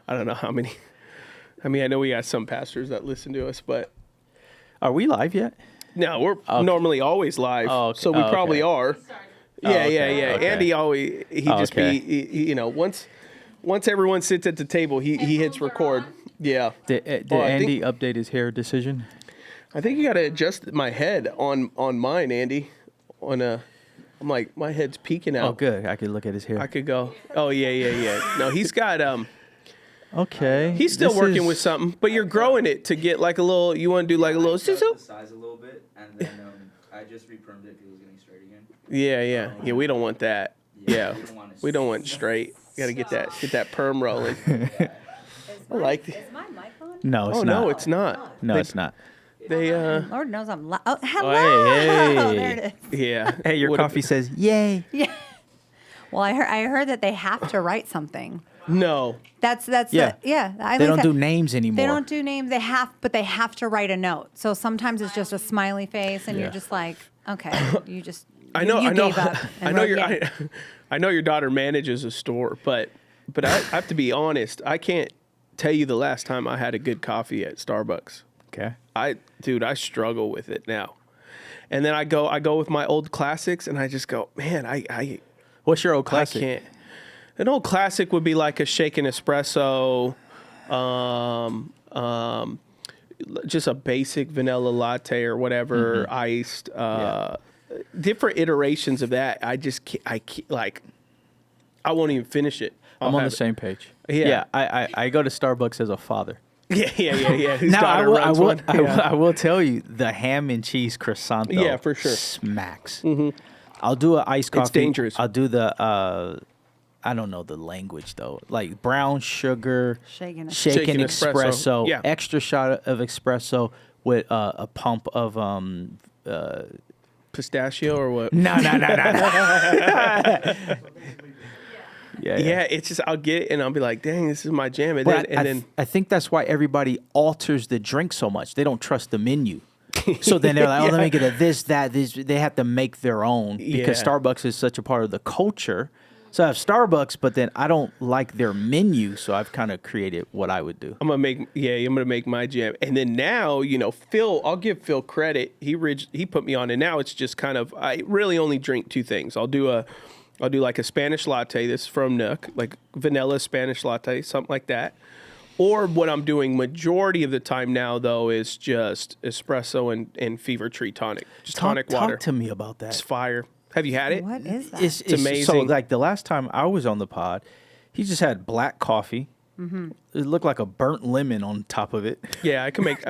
I don't know how many. I mean, I know we got some pastors that listen to us, but Are we live yet? no, we're normally always live. Oh, okay. So we probably are. Yeah, okay. yeah. Okay. Andy always just be once everyone sits at the table, he hits record. Yeah. Did Andy update his hair decision? I think you got to adjust my head on mine, Andy. I'm like, my head's peeking out. Oh, good. I could look at his hair. I could go. Oh yeah. No, he's got Okay. He's still working with something, but you're growing it to get like a little. You want to do like a little sizzle? The size a little bit, and then I just repermed it because it was getting straight again. Yeah. We don't want that. Yeah, we don't want it straight. You got to get that perm rolling. I like it. Is my mic on? No, it's Oh not. no, it's not. No, it's not. They Lord knows I'm loud. Oh, hello. hey. There it is. yeah. Hey, your Would've- coffee says yay. Yeah. Well, I heard that they have to write something. No. That's Yeah. They don't do names anymore. They don't do names. But they have to write a note. So sometimes it's just a smiley face, and you're just like, okay, you just. I know. You I know. gave up I and know wrote your. yay. I know your daughter manages a store, but I have to be honest. I can't tell you the last time I had a good coffee at Starbucks. Okay. I struggle with it now. And then I go with my old classics, and I just go, man, I What's your old classic? I can't. An old classic would be like a shaken espresso, just a basic vanilla latte or whatever, iced. Different iterations of that. I just can't, I won't even finish it. I'm on the same page. Yeah. I go to Starbucks as a father. Yeah. His Now daughter runs one. I will tell you the ham and cheese croissant. Yeah, for sure. Smacks. I'll do an iced coffee. It's dangerous. I'll do the I don't know the language though, like brown sugar, Shaken shaken espresso. espresso, Yeah. extra shot of espresso with a pump of Pistachio or what? no. Yeah, it's just I'll get it and I'll be like, dang, this is my jam. And But then I think that's why everybody alters the drink so much. They don't trust the menu. So then they're like, oh, let me get a this. They have to make their own because Yeah. Starbucks is such a part of the culture. So I have Starbucks, but then I don't like their menu. So I've kind of created what I would do. I'm gonna make my jam. And then now, Phil, I'll give Phil credit. He put me on, and now it's just kind of I really only drink two things. I'll do like a Spanish latte. This is from Nook, like vanilla Spanish latte, something like that. Or what I'm doing majority of the time now, though, is just espresso and Fever Tree tonic. Just tonic water. Talk to me about that. It's fire. Have you had it? What is that? It's amazing. So like the last time I was on the pod, he just had black coffee. It looked like a burnt lemon on top of it. Yeah, I can make,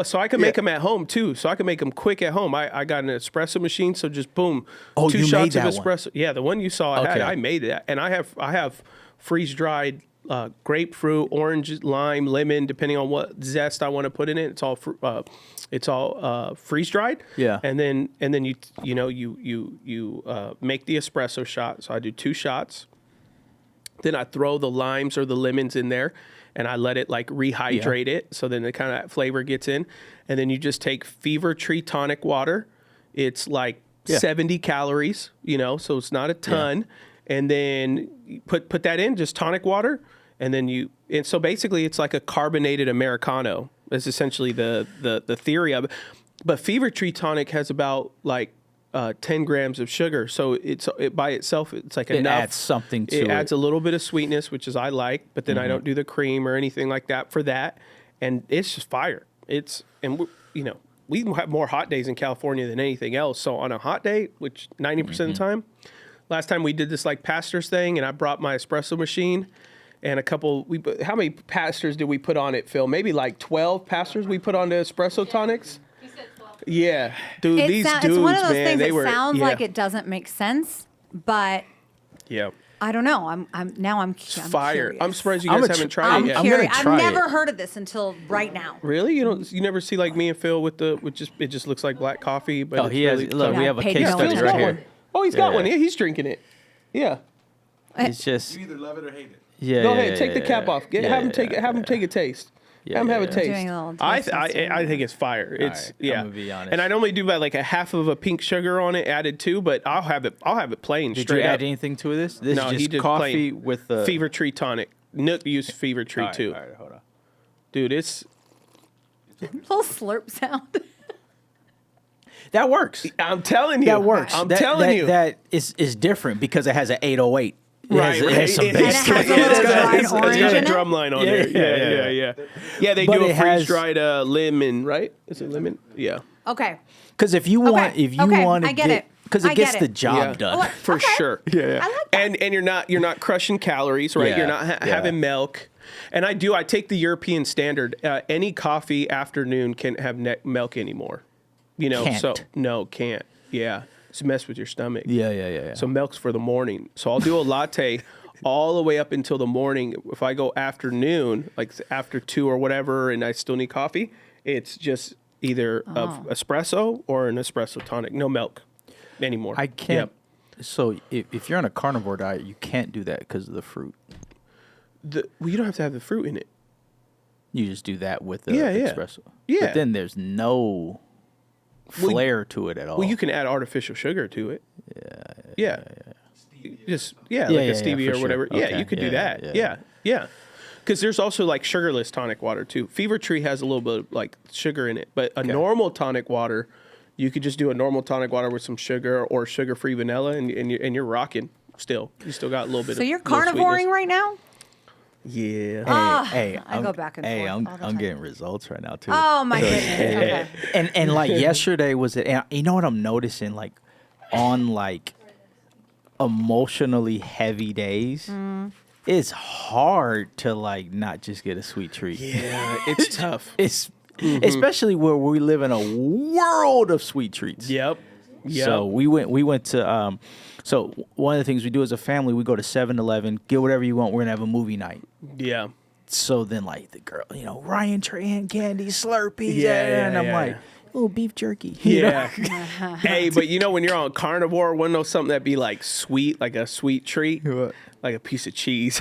so I can make them at home too. So I can make them quick at home. I got an espresso machine, so just boom, Oh, 2 you shots made of that espresso. one. Yeah, the one you saw, I Okay. I made that, and I have freeze dried grapefruit, orange, lime, lemon, depending on what zest I want to put in it. It's all freeze dried. Yeah. and then you make the espresso shot. So I do 2 shots. Then I throw the limes or the lemons in there, and I let it like rehydrate it. So then the kind of flavor gets in. And then you just take Fever Tree tonic water. It's like 70 calories, so it's not a ton. And then you put that in, just tonic water. And then so basically it's like a carbonated Americano. That's essentially the theory of it. But Fever Tree tonic has about like 10 grams of sugar. So it by itself, it's like enough. It adds something to it. It adds a little bit of sweetness, which is I like, but then I don't do the cream or anything like that for that. And it's just fire. We have more hot days in California than anything else. So on a hot day, which 90% of the time, last time we did this like pastors thing, and I brought my espresso machine and how many pastors did we put on it, Phil? Maybe like 12 pastors we put on the espresso tonics. You said 12. Yeah, dude, these dudes, it's one of those man, things they that were sounds like it doesn't make sense, but Yeah, I don't know. I'm it's fire. curious. I'm surprised you I'm guys a haven't tr- tried I'm it yet. I'm gonna curious. I've try never it. heard of this until right now. Really? You never see like me and Phil with it just looks like black coffee, but Oh, it's he has. really Look, we Yeah, have a paid case no study Phil's right got here. one. Oh, he's got Yeah. one. Yeah, he's drinking it. Yeah. It's just You either love it or hate it. yeah. Go yeah, ahead, take yeah, the cap yeah. off. Yeah, Have him yeah, take yeah, have him take a taste. Yeah, Have him have yeah, a yeah. taste. Doing a little I taste testing. I think it's fire. It's right, yeah. I'm gonna be honest. And I normally do about like a half of a pink sugar on it added too, but I'll have it plain Did straight you up. add anything to this? This No, is he just did coffee plain. with the Fever Tree tonic. Nook used Fever Tree too. All right, hold on. Dude, it's Little slurp sound. That works. I'm telling you. That works. I'm telling you. That is different because it has an 808. Right, It has some right. bass And it to has a it. little It's got dried it's orange got a in it? drum line on Yeah, there. yeah. Yeah, they But do a it has- freeze-dried lemon, right? Is it lemon? Yeah. Okay. Because if you want, Okay, to I get it. because I it gets get the it. job done. Well, For okay. sure. Yeah. I like that. And you're not crushing calories, right? Yeah, You're not yeah. having milk. And I take the European standard. Any coffee afternoon can't have milk anymore. You know, Can't. so no, can't. Yeah. It's mess with your stomach. Yeah. So milk's for the morning. So I'll do a latte all the way up until the morning. If I go afternoon, like after 2 or whatever, and I still need coffee, it's just either of espresso or an espresso tonic. No milk anymore. I can't. Yep. So if you're on a carnivore diet, you can't do that because of the fruit. Well, you don't have to have the fruit in it. You just do that with the Yeah, yeah. espresso. Yeah. But then there's no flair to it at all. Well, you can add artificial sugar to it. Yeah. Just like a yeah, stevia for or sure. whatever. Yeah, Okay. you could do Yeah, that. Yeah. Because there's also like sugarless tonic water too. Fever Tree has a little bit of like sugar in it, but a normal tonic water, you could just do a normal tonic water with some sugar or sugar-free vanilla, and you're rocking. Still, you still got a little bit. So of you're little carnivoring sweetness. right now? Yeah. Hey, I go back and hey, forth I'm all the I'm time. getting results right now too. Oh my goodness. Okay. And like yesterday was it? And you know what I'm noticing? Like on like emotionally heavy days, it's hard to like not just get a sweet treat. Yeah, it's tough. It's especially where we live in a world of sweet treats. Yep. So we went to so one of the things we do as a family, we go to 7-Eleven, get whatever you want. We're gonna have a movie night. Yeah. So then like the girl, Ryan Tran candy Slurpees, Yeah, and I'm yeah, like, yeah. oh, beef jerky. you know? Yeah. Hey, but when you're on carnivore, want to know something that'd be like sweet, like a sweet treat? What? Like a piece of cheese.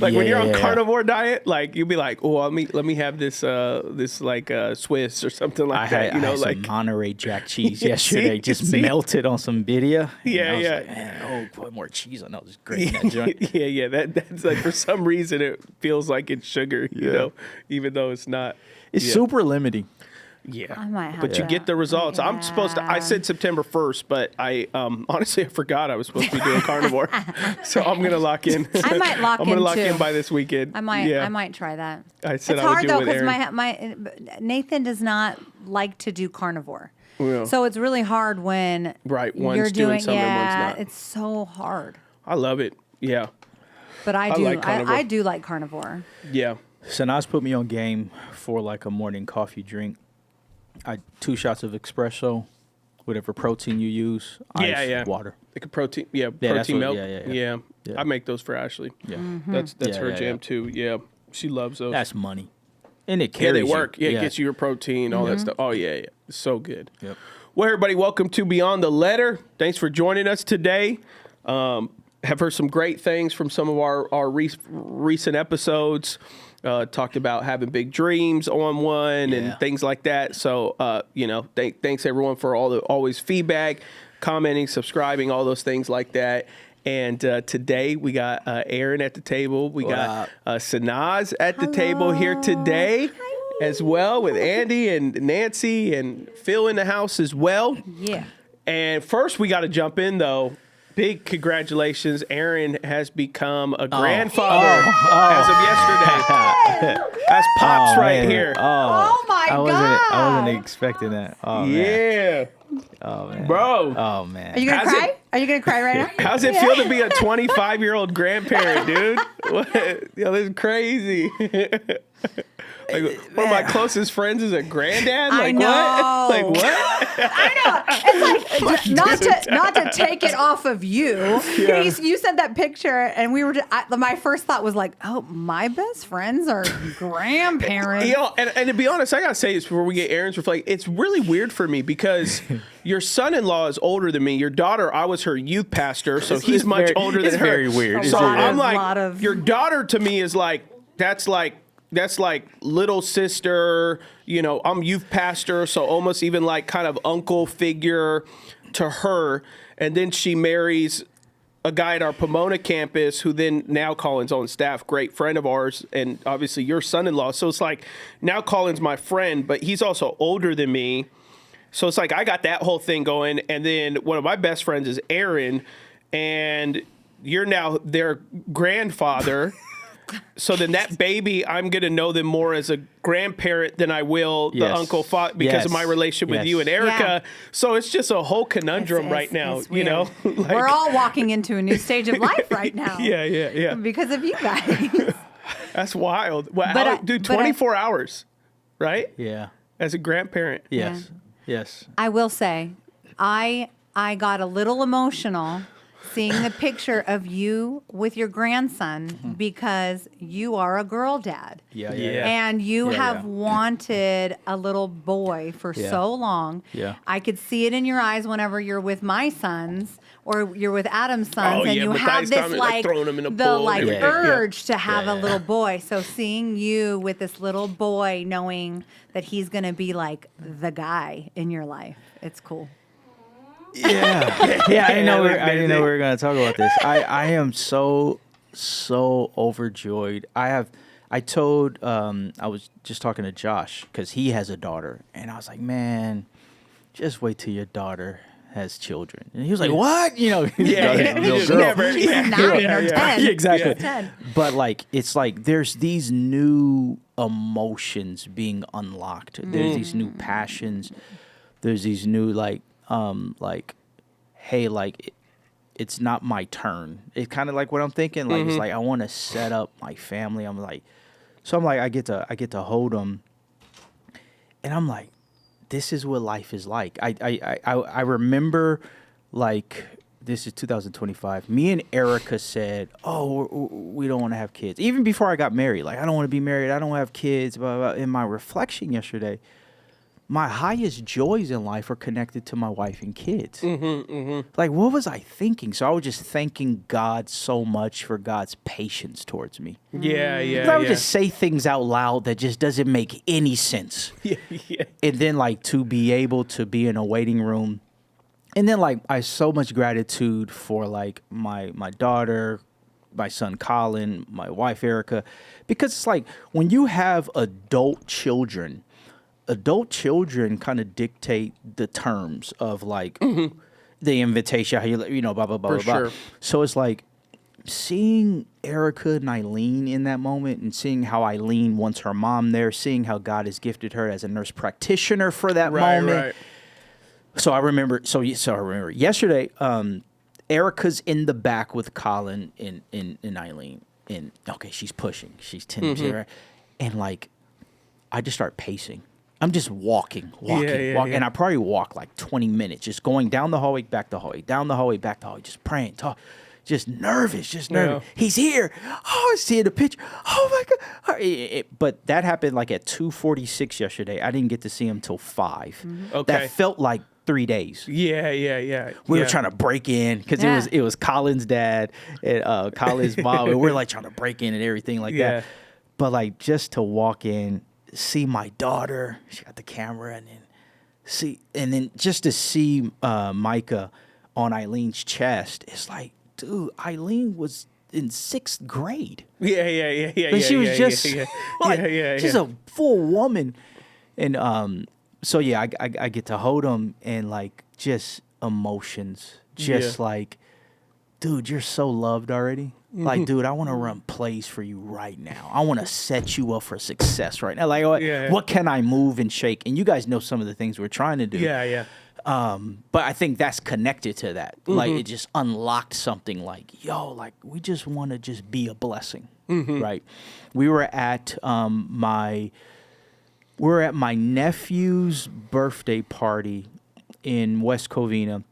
Like when you're on Yeah. carnivore diet, like you'll be like, oh, let me have this like Swiss or something like I that. had, I had like some Monterey Jack cheese Yeah, yesterday, just see? melted on some birria. and Yeah, I was yeah. like, man, put more cheese on that. It was great. That joint. yeah. That's like for some reason it feels like it's sugar, even though it's not. It's Yeah. super limiting. Yeah, I might have but you to- get the results. I'm supposed to. I said September 1st, but I honestly I forgot I was supposed to be doing carnivore, so I'm gonna lock in. I might lock I'm gonna in, lock too. in by this weekend. I might Yeah. I might try that. I said it's I would hard do it though with because Aaron. my Nathan does not like to do carnivore. Yeah. So it's really hard when Right, you're one's doing doing something, one's not. it's so hard. I love it. Yeah, But I do like carnivore. I do like carnivore. yeah. Sanaz put me on game for like a morning coffee drink. 2 shots of espresso, whatever protein you use, ice, water. Like a protein, that's protein what- milk. yeah. I make those for Ashley. Yeah, That's Yeah, her yeah, jam yeah. too. Yeah, she loves those. that's money, and it Yeah, carries they work. You. Yeah, it gets you your protein, all that stuff. Oh yeah. It's so good. Yep. Well, everybody, welcome to Beyond the Letter. Thanks for joining us today. Have heard some great things from some of our recent episodes. Talked about having big dreams on one Yeah. and things like that. So, thanks everyone for all the always feedback, commenting, subscribing, all those things like that. And today we got Aaron at the table. We got Sanaz at the table here today as well with Andy and Nancy and Phil in the house as well. Yeah. And first we got to jump in though. Big congratulations. Aaron has become a grandfather as of yesterday. That's Pops right man. here. Oh my I God. wasn't expecting that. Oh man. Yeah. Oh man. Bro. Oh man. Are you gonna How's cry? it- Are you gonna cry right now? How's it feel to be a 25-year-old grandparent, dude? What? Yo, this is crazy. Like, one of my closest friends is a granddad. Like I know. what? Like what? It's like not to take it off of you. You sent that picture, and we were. My first thought was like, oh, my best friends are grandparents. And to be honest, I gotta say this before we get Aaron's reflect. It's really weird for me because your son-in-law is older than me. Your daughter, I was her youth pastor, so he's It's much very- older it's than her. very weird. So It's very I'm weird. like, your daughter to me is like that's like little sister. I'm youth pastor, so almost even like kind of uncle figure to her. And then she marries a guy at our Pomona campus who then now Colin's on staff, great friend of ours, and obviously your son-in-law. So it's like now Colin's my friend, but he's also older than me. So it's like I got that whole thing going. And then one of my best friends is Aaron, and you're now their grandfather. So then that baby, I'm going to know them more as a grandparent than I will the uncle because of my relationship with you and Erica. Yeah. So it's just a whole conundrum right now, it's you know? weird. Like, We're all walking into a new stage of life right now. yeah. Because of you guys. That's wild. Well, But dude, 24 hours, right? Yeah. As a grandparent. Yes. Yes. I will say, I got a little emotional seeing the picture of you with your grandson because you are a girl dad. Yeah. And you Yeah, have yeah. wanted a little boy for Yeah. so long. Yeah. I could see it in your eyes whenever you're with my sons or you're with Adam's sons, Oh, and yeah, you Matthias have this coming, like, throwing him in a the pool and like everything. urge to have Yeah. a little boy. So seeing you with this little boy, knowing that he's going to be like the guy in your life, it's cool. Yeah. I didn't know we were going to talk about this. I am so overjoyed. I told I was just talking to Josh because he has a daughter, and I was like, man, just wait till your daughter has children. And he was like, what? You know, Just never. She's 9 or 10. Yeah, exactly. She's 10. But like, it's like there's these new emotions being unlocked. There's these new passions. There's these new like, hey, like it's not my turn. It's kind of like what I'm thinking. Like it's like I want to set up my family. I'm like, I get to hold them, and I'm like, this is what life is like. I remember, like, this is 2025. Me and Erica said, oh, we don't want to have kids. Even before I got married. Like, I don't want to be married. I don't want to have kids. Blah, blah, blah. In my reflection yesterday, my highest joys in life are connected to my wife and kids. Like, what was I thinking? So I was just thanking God so much for God's patience towards me. Yeah. I would just say things out loud that just doesn't make any sense. Yeah. And then, like, to be able to be in a waiting room. And then, like, I so much gratitude for, like, my daughter, my son Colin, my wife Erica. Because it's like, when you have adult children kind of dictate the terms of, like, the invitation, how you know, blah, blah, blah, For blah, blah. sure. So it's like, seeing Erica and Eileen in that moment and seeing how Eileen wants her mom there, seeing how God has gifted her as a nurse practitioner for that moment. Right. So I remember yesterday, Erica's in the back with Colin and Eileen. And okay, she's pushing. She's 10 0. And like, I just start pacing. I'm just walking. And I probably walk like 20 minutes, just going down the hallway, back the hallway, down the hallway, back the hallway, just praying, talk. Just nervous. Yeah. He's here. Oh, I see the picture. Oh my God. But that happened like at 2:46 yesterday. I didn't get to see him till 5. Okay. That felt like 3 days. Yeah. We were trying to break in because it was Colin's dad and Colin's mom, and we're like trying to break in and everything like that. But like just to walk in, see my daughter, she got the camera, and then just to see Micah on Eileen's chest, it's like, dude, Eileen was in 6th grade. Yeah. Like she was just she's a full woman. And so yeah, I get to hold them and like just emotions. Just like, dude, you're so loved already. Like, dude, I want to run plays for you right now. I want to set you up for success right now. Like, what can I move and shake? And you guys know some of the things we're trying to do. Yeah. But I think that's connected to that. Like, it just unlocked something like, like, we just want to just be a blessing, right? We were at my nephew's birthday party in West Covina,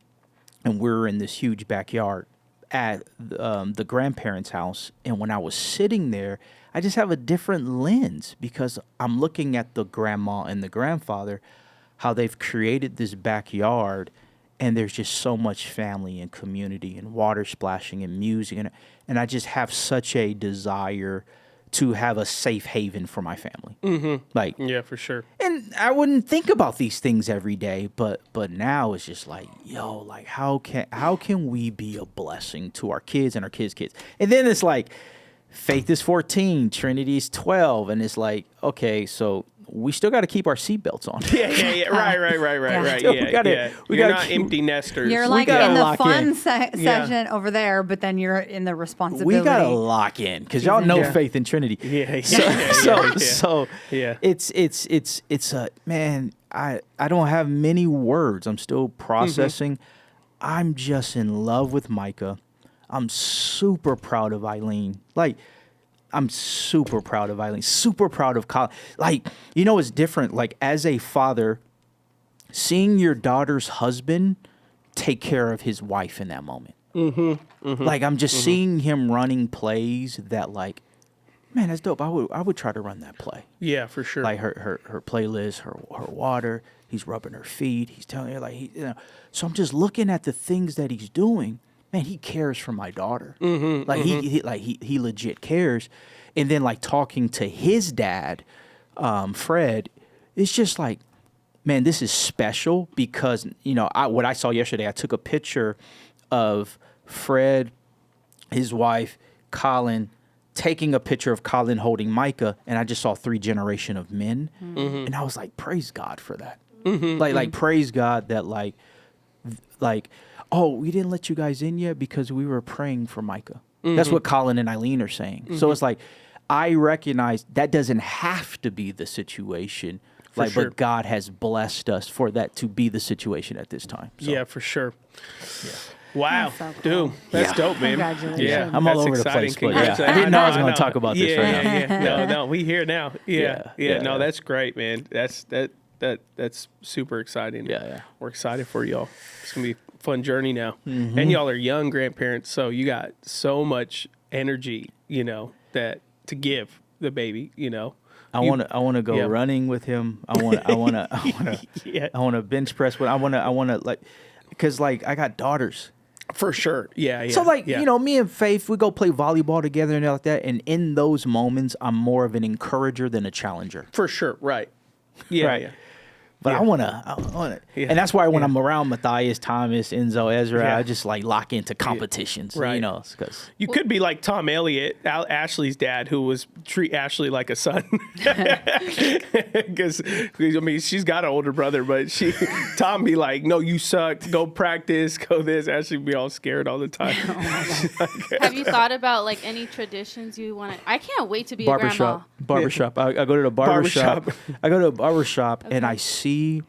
and we were in this huge backyard at the grandparents' house. And when I was sitting there, I just have a different lens because I'm looking at the grandma and the grandfather, how they've created this backyard, and there's just so much family and community and water splashing and music. And I just have such a desire to have a safe haven for my family. Like, Yeah, for sure. and I wouldn't think about these things every day, but now it's just like, yo, like how can we be a blessing to our kids and our kids' kids? And then it's like, faith is 14, Trinity is 12, and it's like, okay, so we still got to keep our seatbelts on. Yeah. Right. So we Yeah, gotta- yeah. we You're gotta not keep- empty nesters. You're like gotta in the lock fun in. section over there, but then you're in the responsibility. We gotta lock in because y'all know Yeah. faith in Trinity. Yeah. So Yeah. it's a man. I don't have many words. I'm still processing. I'm just in love with Micah. I'm super proud of Eileen. Like, I'm super proud of Eileen. Super proud of Colin. Like, you know, it's different. Like, as a father, seeing your daughter's husband take care of his wife in that moment. Like, I'm just seeing him running plays that, like, man, that's dope. I would try to run that play. Yeah, for sure. Like her playlist, her water. He's rubbing her feet. He's telling her, like, So I'm just looking at the things that he's doing. Man, he cares for my daughter. Like he legit cares. And then like talking to his dad, Fred, it's just like, man, this is special because what I saw yesterday. I took a picture of Fred, his wife, Colin, taking a picture of Colin holding Micah, and I just saw 3 generations of men, and I was like, praise God for that. Like praise God that like, oh, we didn't let you guys in yet because we were praying for Micah. That's what Colin and Eileen are saying. So it's like, I recognize that doesn't have to be the situation. Like, sure. but God has blessed us for that to be the situation at this time. So. Yeah, for sure. Wow, That's so cool. dude, that's Yeah. dope, man. Congratulations. Yeah, I'm all that's over the exciting. place, but yeah. Congrats. I didn't know I was gonna talk about this right now. Yeah. No, we here now. Yeah. Yeah. No, that's great, man. That's super exciting. Yeah. We're excited for y'all. It's gonna be a fun journey now, and y'all are young grandparents, so you got so much energy, that to give the baby, I want to go Yeah. running with him. I want to Yeah. I want to bench press. But I want to like, because like I got daughters. For sure. Yeah. So like, yeah. me and Faith, we go play volleyball together and like that. And in those moments, I'm more of an encourager than a challenger. For sure. Right. Yeah. Right. Yeah. But Yeah. I want to, Yeah. and that's why when Yeah. I'm around Matthias, Thomas, Enzo, Ezra, Yeah. I just like lock into competitions, Right. because You could be like Tom Elliott, Ashley's dad, who was treat Ashley like a son. Because she's got an older brother, but Tom be like, "No, you suck. Go practice. Go this." Ashley be all scared all the time. Have you thought about like any traditions you want to? I can't wait to be a grandma. barbershop. I go to the barbershop. Barbershop. I go to a barbershop and I see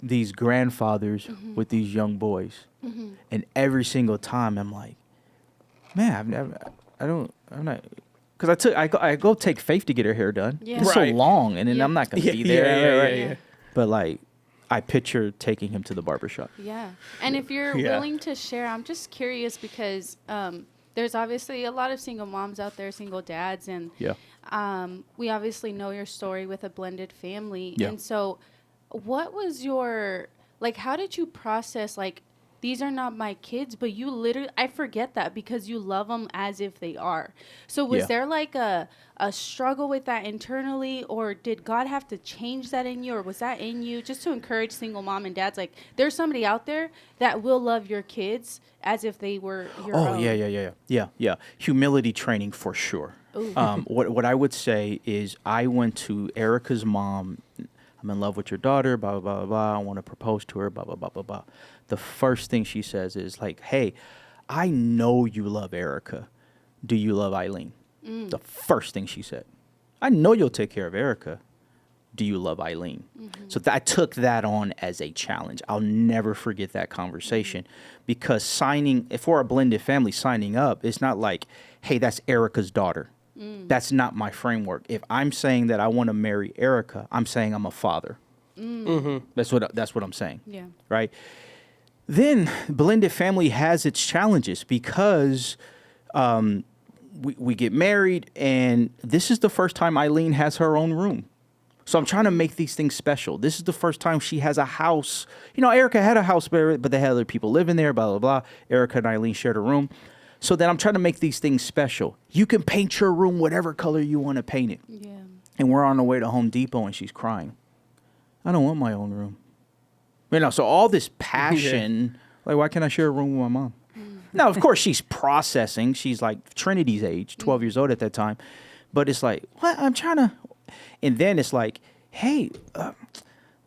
these grandfathers with these young boys, and every single time I'm like, man, I'm not. Because I go take Faith to get her hair done. Yeah. It's so Right. long, and then Yeah. I'm not gonna Yeah, be there. yeah. But like, I picture taking him to the barbershop. Yeah. And if you're Yeah. willing to share, I'm just curious because there's obviously a lot of single moms out there, single dads, and Yeah. we obviously know your story with a blended family. Yeah. And so what was your, like, how did you process, like, these are not my kids, but you literally, I forget that because you love them as if they are. So was Yeah. there like a struggle with that internally, or did God have to change that in you, or was that in you, just to encourage single mom and dads? Like, there's somebody out there that will love your kids as if they were your own. Yeah. Humility training for sure. What I would say is I went to Erica's mom. I'm in love with your daughter, blah, blah, blah, blah. I want to propose to her, blah, blah, blah, blah, blah. The first thing she says is like, hey, I know you love Erica. Do you love Eileen? The first thing she said. I know you'll take care of Erica. Do you love Eileen? So I took that on as a challenge. I'll never forget that conversation because if we're a blended family, signing up, it's not like, hey, that's Erica's daughter. That's not my framework. If I'm saying that I want to marry Erica, I'm saying I'm a father. That's what I'm saying. Yeah. Right. Then blended family has its challenges because we get married, and this is the first time Eileen has her own room. So I'm trying to make these things special. This is the first time she has a house. Erica had a house, but they had other people living there, blah, blah, blah. Erica and Eileen shared a room. So then I'm trying to make these things special. You can paint your room whatever color you want to paint it. Yeah. And we're on our way to Home Depot and she's crying. I don't want my own room. You know, so all this passion, like, why can't I share a room with my mom? Now, of course, she's processing. She's like Trinity's age, 12 years old at that time. But it's like, what? I'm trying to. And then it's like, hey,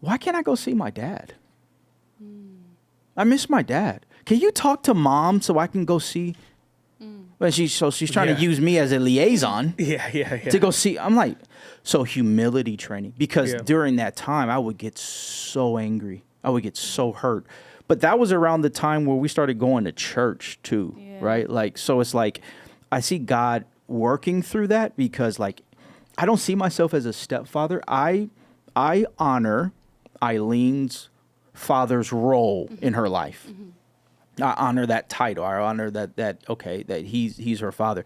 why can't I go see my dad? I miss my dad. Can you talk to mom so I can go see? But she's trying to use me as a liaison. To go see. I'm like, so humility training. Because during that time, I would get so angry. I would get so hurt. But that was around the time where we started going to church too, right? Like, so it's like, I see God working through that because, like, I don't see myself as a stepfather. I honor Eileen's father's role in her life. I honor that title. I honor that he's her father.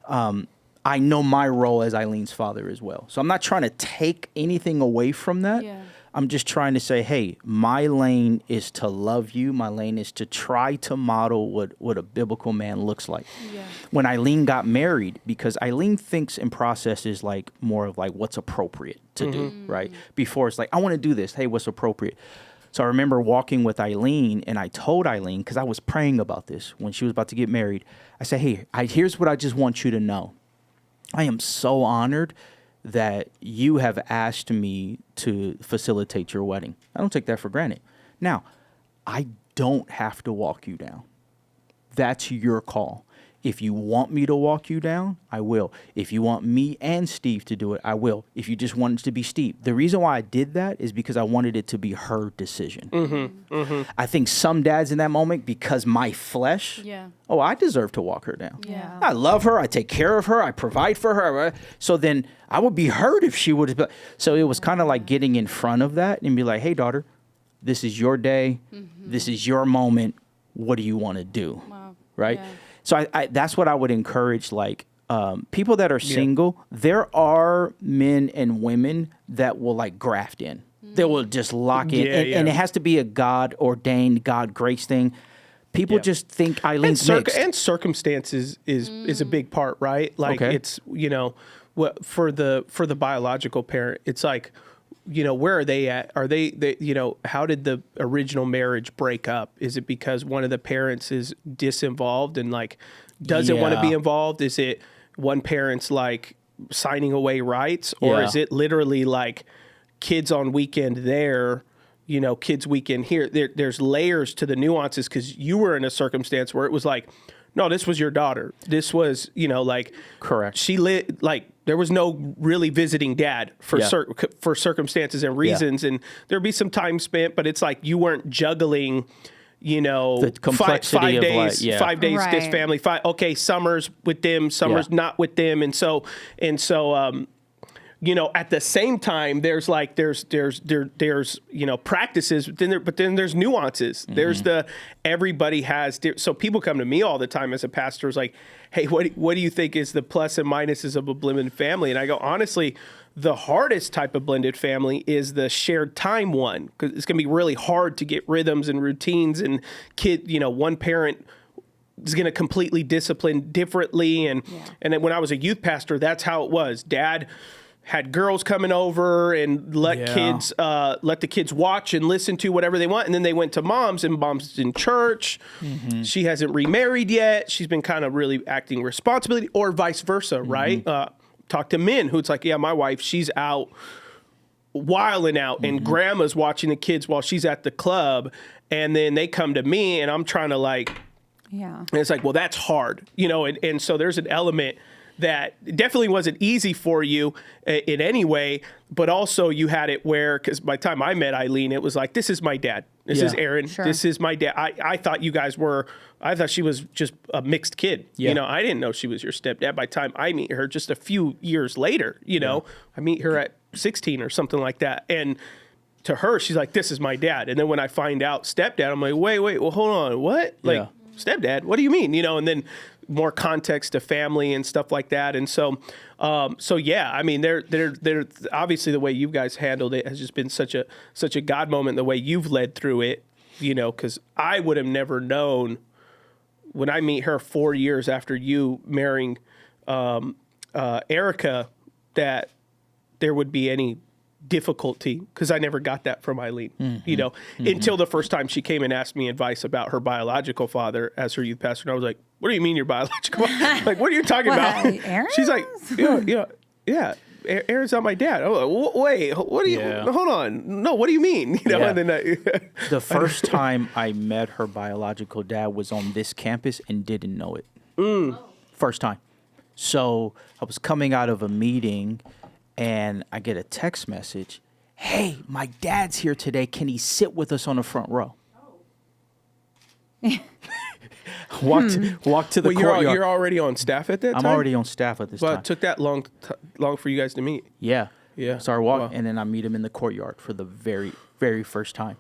I know my role as Eileen's father as well. So I'm not trying to take anything away from that. I'm just trying to say, hey, my lane is to love you. My lane is to try to model what a biblical man looks like. When Eileen got married, because Eileen thinks and processes like more of like what's appropriate to do, right? Before it's like, I want to do this. Hey, what's appropriate? So I remember walking with Eileen, and I told Eileen, because I was praying about this when she was about to get married. I said, hey, here's what I just want you to know. I am so honored that you have asked me to facilitate your wedding. I don't take that for granted. Now, I don't have to walk you down. That's your call. If you want me to walk you down, I will. If you want me and Steve to do it, I will. If you just want it to be Steve. The reason why I did that is because I wanted it to be her decision. I think some dads in that moment, because my flesh, I deserve to walk her down. I love her. I take care of her. I provide for her. So then I would be hurt if she would have. So it was kind of like getting in front of that and be like, hey, daughter, this is your day. This is your moment. What do you want to do? Right? So I that's what I would encourage, like, people that are single. There are men and women that will, like, graft in. They will just lock in. And it has to be a God-ordained, God-grace thing. People just think Eileen's mixed. And circumstances is a big part, right? Like, it's, you know, for the biological parent, it's like, you know, where are they at? Are they, you know, how did the original marriage break up? Is it because one of the parents is disinvolved and like doesn't want to be involved? Is it one parent's like signing away rights, or is it literally like kids on weekend there, you know, kids weekend here? There's layers to the nuances, because you were in a circumstance where it was like, no, this was your daughter. This was, you know, like, correct. She like there was no really visiting dad for for circumstances and reasons, and there'd be some time spent, but it's like you weren't juggling, you know, the complexity five of days, 5 days this family, summers with them, summers not with them, and so you know, at the same time, there's you know, practices, but then there's nuances. There's everybody has, so people come to me all the time as a pastor, is like, hey, what do you think is the plus and minuses of a blended family? And I go, honestly, the hardest type of blended family is the shared time one, because it's going to be really hard to get rhythms and routines, and you know, one parent is going to completely discipline differently. And then when I was a youth pastor, that's how it was. Dad had girls coming over and let the kids watch and listen to whatever they want. And then they went to mom's, and mom's in church. She hasn't remarried yet. She's been kind of really acting responsibility, or vice versa, right? Talk to men who it's like, yeah, my wife, she's out wilding out, and grandma's watching the kids while she's at the club. And then they come to me, and I'm trying to like, and it's like, well, that's hard, you know? And so there's an element that definitely wasn't easy for you in any way, but also you had it where, because by the time I met Eileen, it was like, this is my dad. This is Aaron. This is my dad. I thought you guys were, I thought she was just a mixed kid. You know, I didn't know she was your stepdad. By the time I meet her just a few years later, you know, I meet her at 16 or something like that. And to her, she's like, this is my dad. And then when I find out stepdad, I'm like, wait, well, hold on. What? Like, stepdad? What do you mean? You know, and then more context to family and stuff like that. And so, yeah, I mean, they're obviously the way you guys handled it has just been such a God moment, the way you've led through it, you know, because I would have never known when I meet her 4 years after you marrying Erica, that there would be any difficulty, because I never got that from Eileen, until the first time she came and asked me advice about her biological father as her youth pastor. And I was like, what do you mean your biological father? Like, what are you talking about? Aaron? She's like, yeah. Aaron's not my dad. Oh, wait, what do you, hold on. No, what do you mean? And then the first time I met her biological dad was on this campus and didn't know it. First time. So I was coming out of a meeting and I get a text message. Hey, my dad's here today. Can he sit with us on the front row? Walk to the courtyard. You're already on staff at that time? I'm already on staff at this time. Well, it took that long for you guys to meet. Yeah. Yeah. So I walk, and then I meet him in the courtyard for the very, very first time.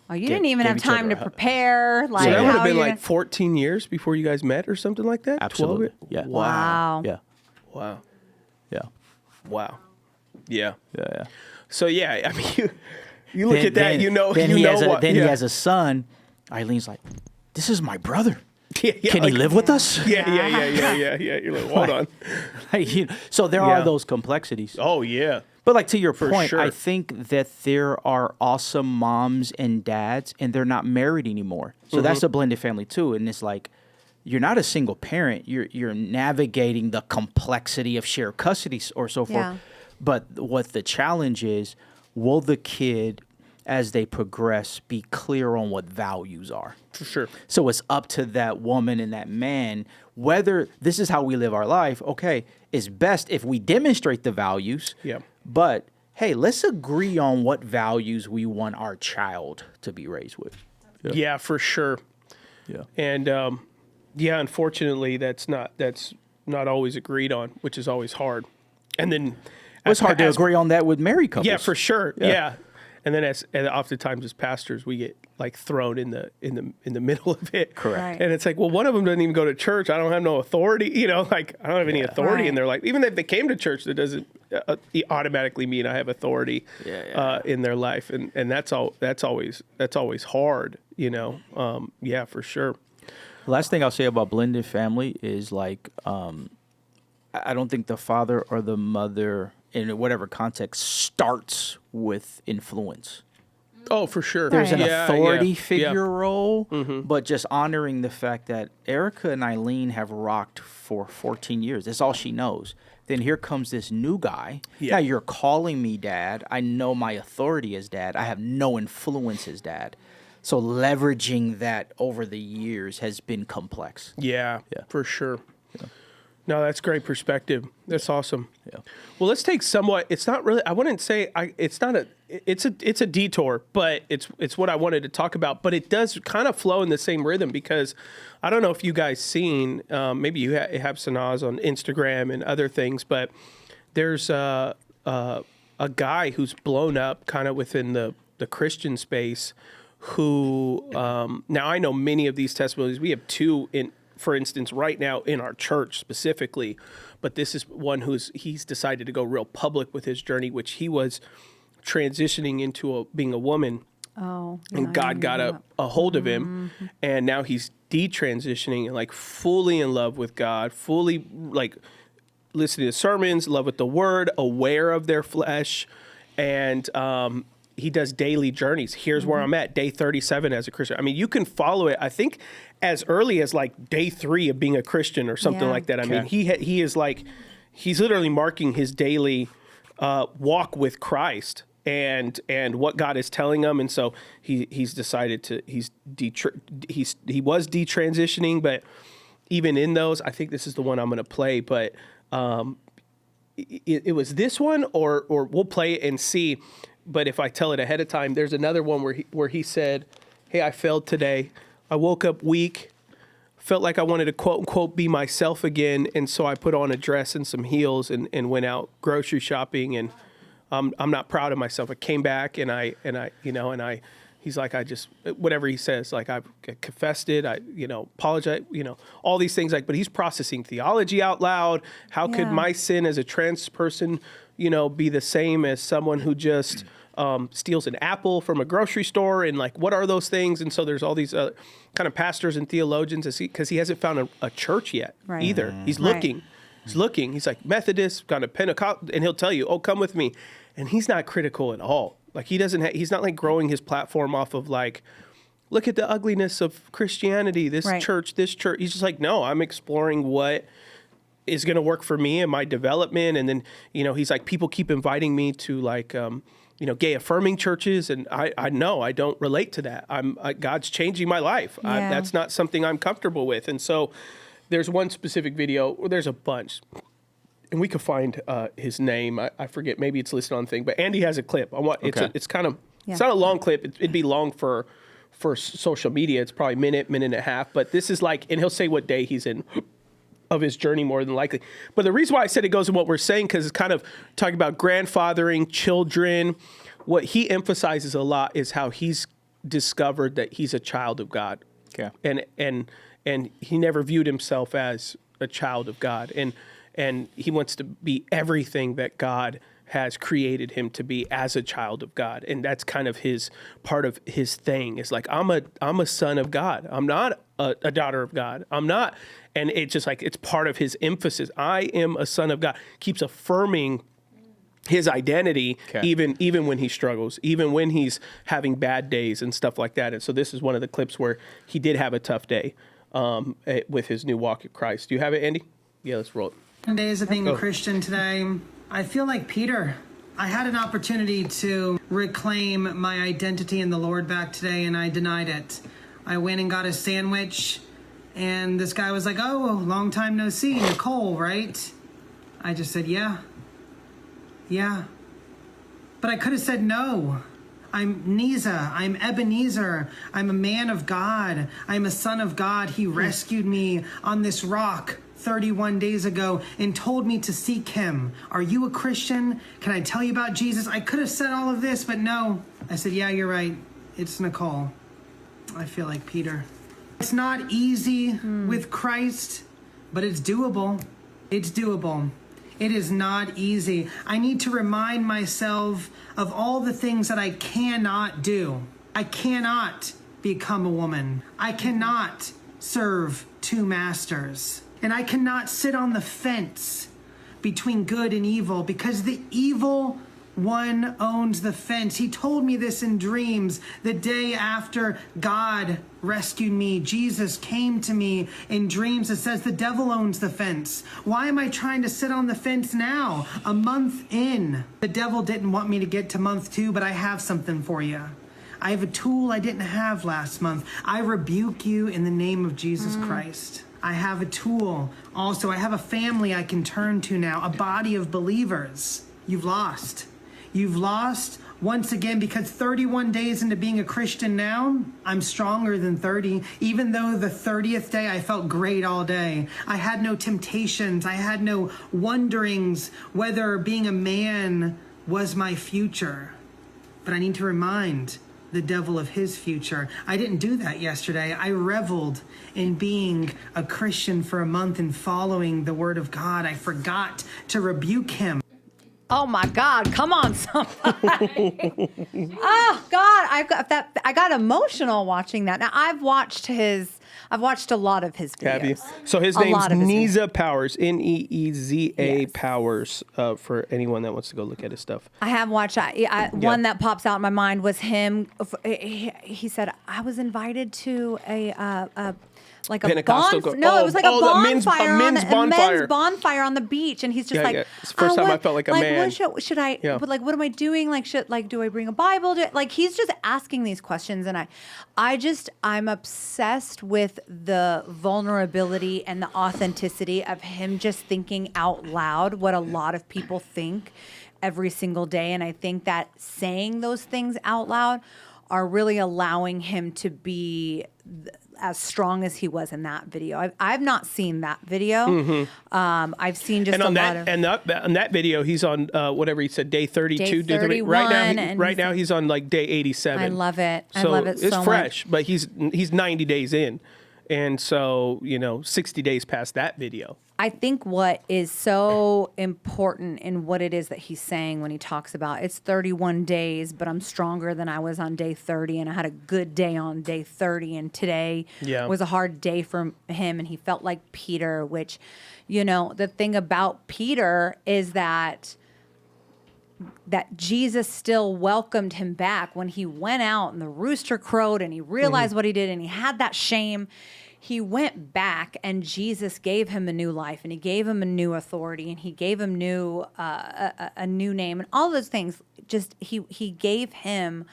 Oh, you didn't even have time to prepare. Like, So that would have been how like 14 years before you guys met or something like that? Absolutely. 12? Yeah. Wow. Yeah. Wow. Yeah. Wow. Yeah. Yeah. So, yeah, I mean, you look at that, Then you know he what. has a son. Eileen's like, this is my brother. Yeah, Can he live with us? Yeah. You're like, hold on. So there are those complexities. Oh, yeah. But like to your point, sure. I think that there are awesome moms and dads, and they're not married anymore. So that's a blended family too. And it's like, you're not a single parent. You're navigating the complexity of shared custody or so forth. Yeah. But what the challenge is, will the kid, as they progress, be clear on what values are? For sure. So it's up to that woman and that man, whether this is how we live our life. Okay, it's best if we demonstrate the values. Yeah. But hey, let's agree on what values we want our child to be raised with. Yeah, for sure. Yeah. And unfortunately, that's not always agreed on, which is always hard. And then It's hard to agree on that with married couples. Yeah, for sure. Yeah. Yeah. And then and oftentimes as pastors, we get like thrown in the middle of it. Correct. Right. And it's like, well, one of them doesn't even go to church. I don't have no authority. Like I don't have any authority in their life. Even if they came to church, that doesn't automatically mean I have authority in their life. And that's always hard. Yeah, for sure. The last thing I'll say about blended family is like, I don't think the father or the mother in whatever context starts with influence. Oh, for sure. There's an authority figure figure role, but just honoring the fact that Erica and Eileen have rocked for 14 years. That's all she knows. Then here comes this new guy. Yeah. Now you're calling me dad. I know my authority as dad. I have no influence as dad. So leveraging that over the years has been complex. Yeah, for sure. Yeah. No, that's great perspective. That's awesome. Yeah. Well, let's take somewhat. It's not really. I wouldn't say. It's not a. It's a detour, but it's what I wanted to talk about. But it does kind of flow in the same rhythm because I don't know if you guys seen. Maybe you have Sanaz on Instagram and other things, but there's a guy who's blown up kind of within the Christian space. Who now I know many of these testimonies. We have two in. For instance, right now in our church specifically, but this is one he's decided to go real public with his journey, which he was transitioning into being a woman. Oh, and God got a hold of him, and now he's detransitioning and like fully in love with God, fully like listening to sermons, love with the Word, aware of their flesh, and he does daily journeys. Here's where I'm at, day 37 as a Christian. I mean, you can follow it, I think, as early as like day 3 of being a Christian or something like that. I mean, he is like, he's literally marking his daily walk with Christ and what God is telling him. And so he's decided to, he was detransitioning, but even in those, I think this is the one I'm going to play, but it was this one or we'll play it and see. But if I tell it ahead of time, there's another one where he said, hey, I failed today. I woke up weak, felt like I wanted to quote unquote be myself again. And so I put on a dress and some heels and went out grocery shopping. And I'm not proud of myself. I came back and he's like, I just, whatever he says, like I've confessed it. I, apologize, all these things but he's processing theology out loud. How could my sin as a trans person, be the same as someone who just steals an apple from a grocery store, and like, what are those things? And so there's all these kind of pastors and theologians, because he hasn't found a church yet either. He's looking. He's looking. He's like, Methodist, kind of Pentecost, and he'll tell you, "Oh, come with me," and he's not critical at all. Like, he doesn't. He's not like growing his platform off of like, look at the ugliness of Christianity. This church. He's just like, no, I'm exploring what is going to work for me and my development. And then, he's like, people keep inviting me to like, gay affirming churches, and I know I don't relate to that. God's changing my life. That's not something I'm comfortable with. And so there's one specific video, or there's a bunch, and we could find his name. I forget. Maybe it's listed on the thing, but Andy has a clip. It's kind of, it's not a long clip. It'd be long for social media. It's probably minute and a half, but this is like, and he'll say what day he's in of his journey more than likely. But the reason why I said it goes in what we're saying, because it's kind of talking about grandfathering, children. What he emphasizes a lot is how he's discovered that he's a child of God. Okay. And he never viewed himself as a child of God. And he wants to be everything that God has created him to be as a child of God. And that's kind of part of his thing. It's like, I'm a son of God. I'm not a daughter of God. I'm not. And it's just like, it's part of his emphasis. I am a son of God. Keeps affirming his identity, even when he struggles, even when he's having bad days and stuff like that. And so this is one of the clips where he did have a tough day with his new walk with Christ. Do you have it, Andy? Yeah, let's roll it. Days of being a Christian today, I feel like Peter. I had an opportunity to reclaim my identity in the Lord back today, and I denied it. I went and got a sandwich, and this guy was like, "Oh, long time no see, Nicole, right?" I just said, yeah. But I could have said no. I'm Neza. I'm Ebenezer. I'm a man of God. I'm a son of God. He rescued me on this rock 31 days ago and told me to seek him. Are you a Christian? Can I tell you about Jesus? I could have said all of this, but no. I said, yeah, you're right. It's Nicole. I feel like Peter. It's not easy with Christ, but it's doable. It's doable. It is not easy. I need to remind myself of all the things that I cannot do. I cannot become a woman. I cannot serve two masters. And I cannot sit on the fence between good and evil, because the evil one owns the fence. He told me this in dreams the day after God rescued me. Jesus came to me in dreams. It says the devil owns the fence. Why am I trying to sit on the fence now? A month in. The devil didn't want me to get to month 2, but I have something for you. I have a tool I didn't have last month. I rebuke you in the name of Jesus Christ. I have a tool. Also, I have a family I can turn to now, a body of believers. You've lost. You've lost once again, because 31 days into being a Christian now, I'm stronger than 30. Even though the 30th day I felt great all day. I had no temptations. I had no wonderings whether being a man was my future. But I need to remind the devil of his future. I didn't do that yesterday. I reveled in being a Christian for a month and following the word of God. I forgot to rebuke him. Oh my God! Come on, somebody! Oh God, I got emotional watching that. Now I've watched a lot of his videos. Have you? So his name's Neza Powers, Neeza Powers. For anyone that wants to go look at his stuff, I have watched. One that pops out in my mind was him. He said, "I was invited to a like a Pentecostal bonfire. No, it was like a bonfire, a men's bonfire on the beach." And he's just like, It's the first time I felt like a man. Should I? Yeah. But like, what am I doing? Like, do I bring a Bible? Like, he's just asking these questions, and I'm obsessed with the vulnerability and the authenticity of him just thinking out loud what a lot of people think every single day. And I think that saying those things out loud are really allowing him to be as strong as he was in that video. I've not seen that video. Mm-hmm. I've seen just on that video, he's on whatever he said, day 32. Day 31. Right now he's on like day 87. I love it. I love it so much. It's fresh, but he's 90 days in. And so, 60 days past that video. I think what is so important in what it is that he's saying when he talks about it's 31 days, but I'm stronger than I was on day 30, and I had a good day on day 30, and today was a hard day for him, and he felt like Peter, which, you know, the thing about Peter is that Jesus still welcomed him back when he went out and the rooster crowed and he realized what he did and he had that shame. He went back and Jesus gave him a new life and he gave him a new authority and he gave him a new name and all those things. Just he gave him,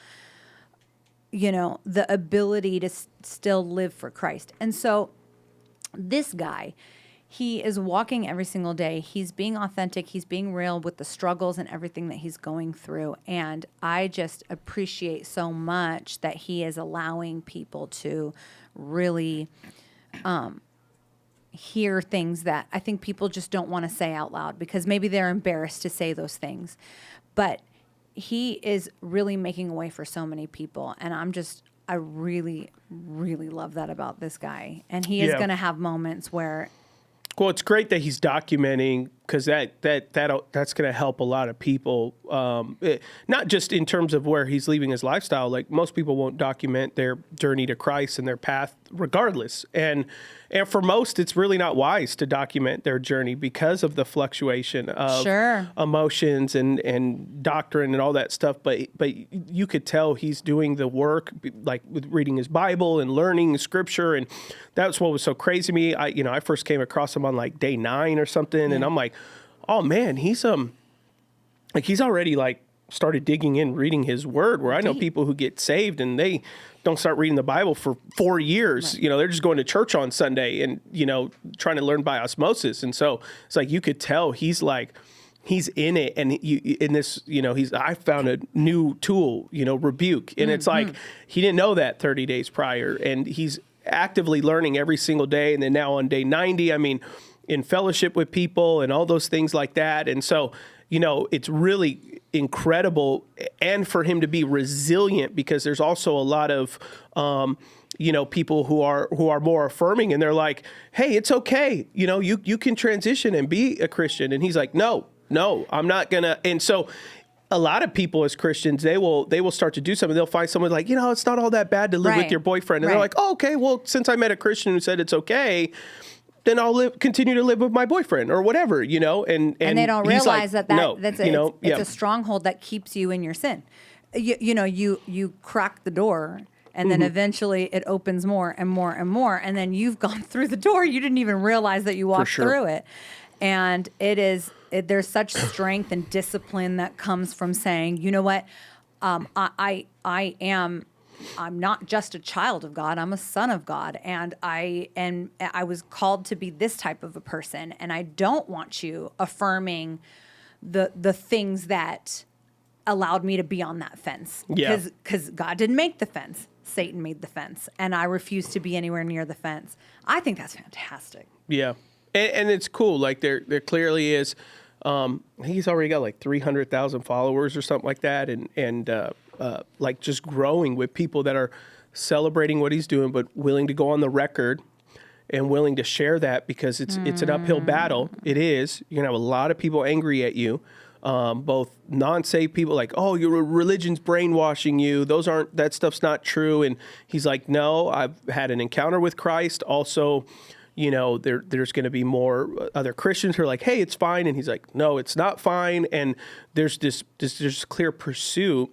you know, the ability to still live for Christ. And so this guy, he is walking every single day. He's being authentic. He's being real with the struggles and everything that he's going through. And I just appreciate so much that he is allowing people to really hear things that I think people just don't want to say out loud because maybe they're embarrassed to say those things. But he is really making a way for so many people. And I really, really love that about this guy. And he is going to have moments where... Well, it's great that he's documenting because that's going to help a lot of people. Not just in terms of where he's leaving his lifestyle. Like most people won't document their journey to Christ and their path, regardless. And for most, it's really not wise to document their journey because of the fluctuation of emotions and doctrine and all that stuff. But you could tell he's doing the work, like with reading his Bible and learning Scripture, and that's what was so crazy to me. I first came across him on like day 9 or something, and I'm like, oh man, he's already like started digging in, reading his word, where I know people who get saved and they don't start reading the Bible for 4 years. Right. You know, they're just going to church on Sunday and, you know, trying to learn by osmosis. And so it's like, you could tell he's in it. And I found a new tool, you know, rebuke. And it's like, he didn't know that 30 days prior. And he's actively learning every single day. And then now on day 90, I mean, in fellowship with people and all those things like that. And so, you know, it's really incredible, and for him to be resilient, because there's also a lot of, you know, people who are more affirming, and they're like, hey, it's okay. You know, you can transition and be a Christian. And he's like, no, I'm not gonna. And so a lot of people as Christians, they will start to do something. They'll find someone like, you know, it's not all that bad to live with your boyfriend. And they're like, oh, okay, well, since I met a Christian who said it's okay, then I'll continue to live with my boyfriend or whatever, you know. And they don't realize like, that's a stronghold that keeps you in your sin. You crack the door, and then eventually it opens more and more and more, and then you've gone through the door. You didn't even realize that you walked through it. And there's such strength and discipline that comes from saying, you know what, I'm not just a child of God, I'm a son of God, and I was called to be this type of a person, and I don't want you affirming the things that allowed me to be on that fence. Because God didn't make the fence. Satan made the fence, and I refuse to be anywhere near the fence. I think that's fantastic. Yeah. And it's cool. Like there clearly is, he's already got like 300,000 followers or something like that. And like just growing with people that are celebrating what he's doing, but willing to go on the record and willing to share that, because it's an uphill battle. It is. You're going to have a lot of people angry at you. Both non-saved people like, oh, your religion's brainwashing you. That stuff's not true. And he's like, no, I've had an encounter with Christ. Also, you know, there's going to be more other Christians who are like, hey, it's fine. And he's like, no, it's not fine. And there's this clear pursuit,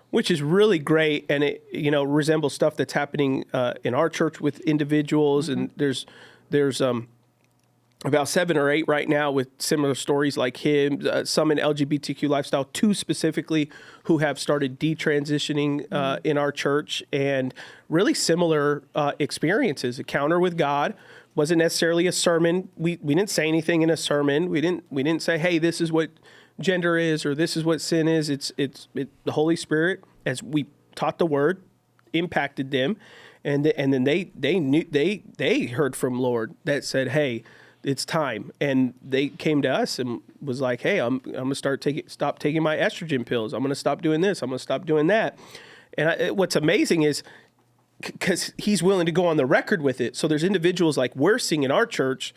which is really great. And it, you know, resembles stuff that's happening in our church with individuals. And there's about 7 or 8 right now with similar stories like him, some in LGBTQ lifestyle, 2 specifically who have started detransitioning in our church, and really similar experiences. Encounter with God. Wasn't necessarily a sermon. We didn't say anything in a sermon. We didn't say, hey, this is what gender is, or this is what sin is. It's the Holy Spirit, as we taught the word, impacted them, and then they heard from Lord that said, hey, it's time. And they came to us and was like, hey, I'm gonna stop taking my estrogen pills. I'm gonna stop doing this. I'm gonna stop doing that. And what's amazing is, because he's willing to go on the record with it. So there's individuals like we're seeing in our church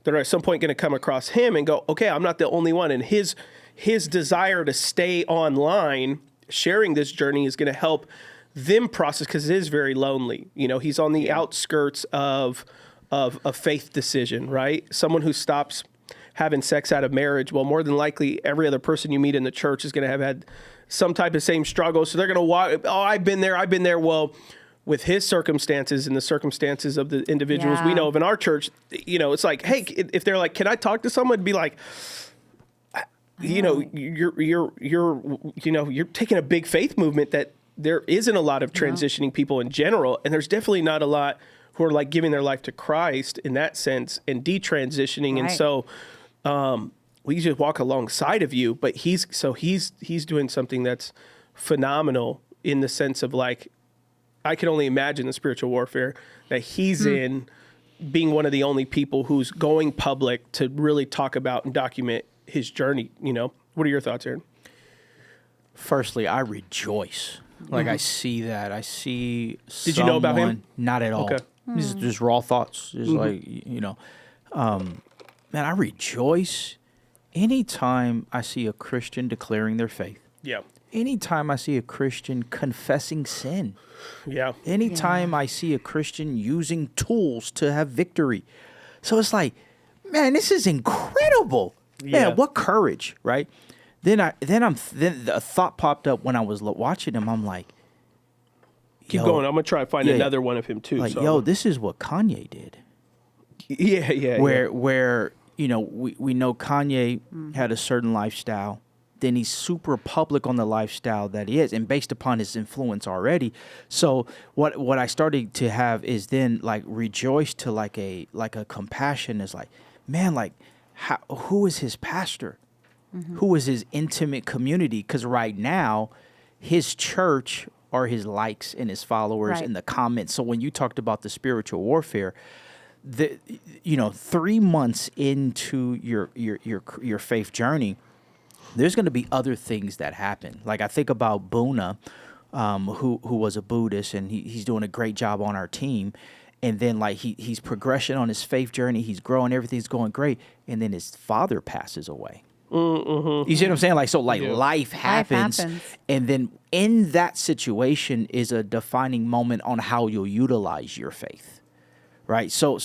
that are at some point going to come across him and go, okay, I'm not the only one. And his desire to stay online sharing this journey is going to help them process, because it is very lonely. You know, he's on the outskirts of a faith decision, right? Someone who stops having sex out of marriage, well, more than likely every other person you meet in the church is going to have had some type of same struggle. So they're going to walk, oh, I've been there. Well, with his circumstances and the circumstances of the individuals we know of in our church, you know, it's like, hey, if they're like, can I talk to someone? Be like, you know, you're taking a big faith movement that there isn't a lot of transitioning people in general. And there's definitely not a lot who are like giving their life to Christ in that sense and detransitioning. Right. And so, we just walk alongside of you, but he's doing something that's phenomenal in the sense of like, I can only imagine the spiritual warfare that he's in, being one of the only people who's going public to really talk about and document his journey. You know, what are your thoughts, Aaron? Firstly, I rejoice. Like I see that. I see. Did you know about him? Not at all. Okay. Just raw thoughts. Just like, you know, man, I rejoice anytime I see a Christian declaring their faith. Yeah. Anytime I see a Christian confessing sin. Yeah. Anytime I see a Christian using tools to have victory. So it's like, man, this is incredible. Yeah. Man, what courage, right? Then a thought popped up when I was watching him. I'm like, keep going. I'm gonna try to find another one of him too. Like, yo, this is what Kanye did. Yeah. Where you know, we know Kanye had a certain lifestyle. Then he's super public on the lifestyle that he is, and based upon his influence already. So what I started to have is then like rejoice to like a compassion is like, man, like who is his pastor? Who is his intimate community? Because right now, his church are his likes and his followers in the comments. So when you talked about the spiritual warfare, 3 months into your faith journey, there's going to be other things that happen. Like I think about Buna, who was a Buddhist, and he's doing a great job on our team. And then like he's progression on his faith journey, he's growing, everything's going great, and then his father passes away. You see what I'm saying? Like, so like life happens. And then in that situation is a defining moment on how you'll utilize your faith. Right. So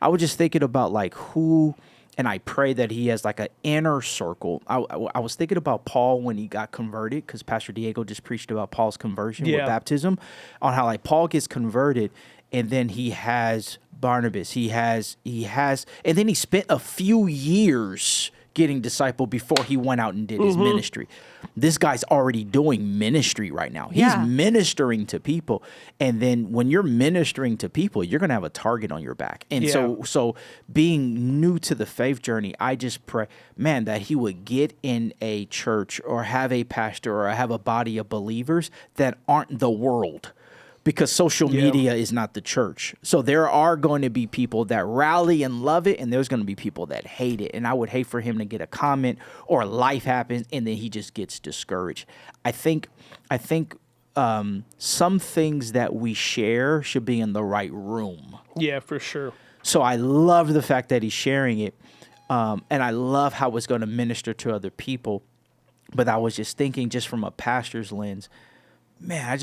I was just thinking about like who, and I pray that he has like an inner circle. I was thinking about Paul when he got converted, because Pastor Diego just preached about Paul's conversion with baptism, on how like Paul gets converted, and then he has Barnabas. He has, and then he spent a few years getting discipled before he went out and did his ministry. This guy's already doing ministry right now. He's ministering to people. And then when you're ministering to people, you're going to have a target on your back. And so being new to the faith journey, I just pray, man, that he would get in a church or have a pastor or have a body of believers that aren't the world. Because social media is not the church. So there are going to be people that rally and love it, and there's going to be people that hate it. And I would hate for him to get a comment or life happens and then he just gets discouraged. I think some things that we share should be in the right room. Yeah, for sure. So I love the fact that he's sharing it, and I love how it's going to minister to other people. But I was just thinking, just from a pastor's lens, man,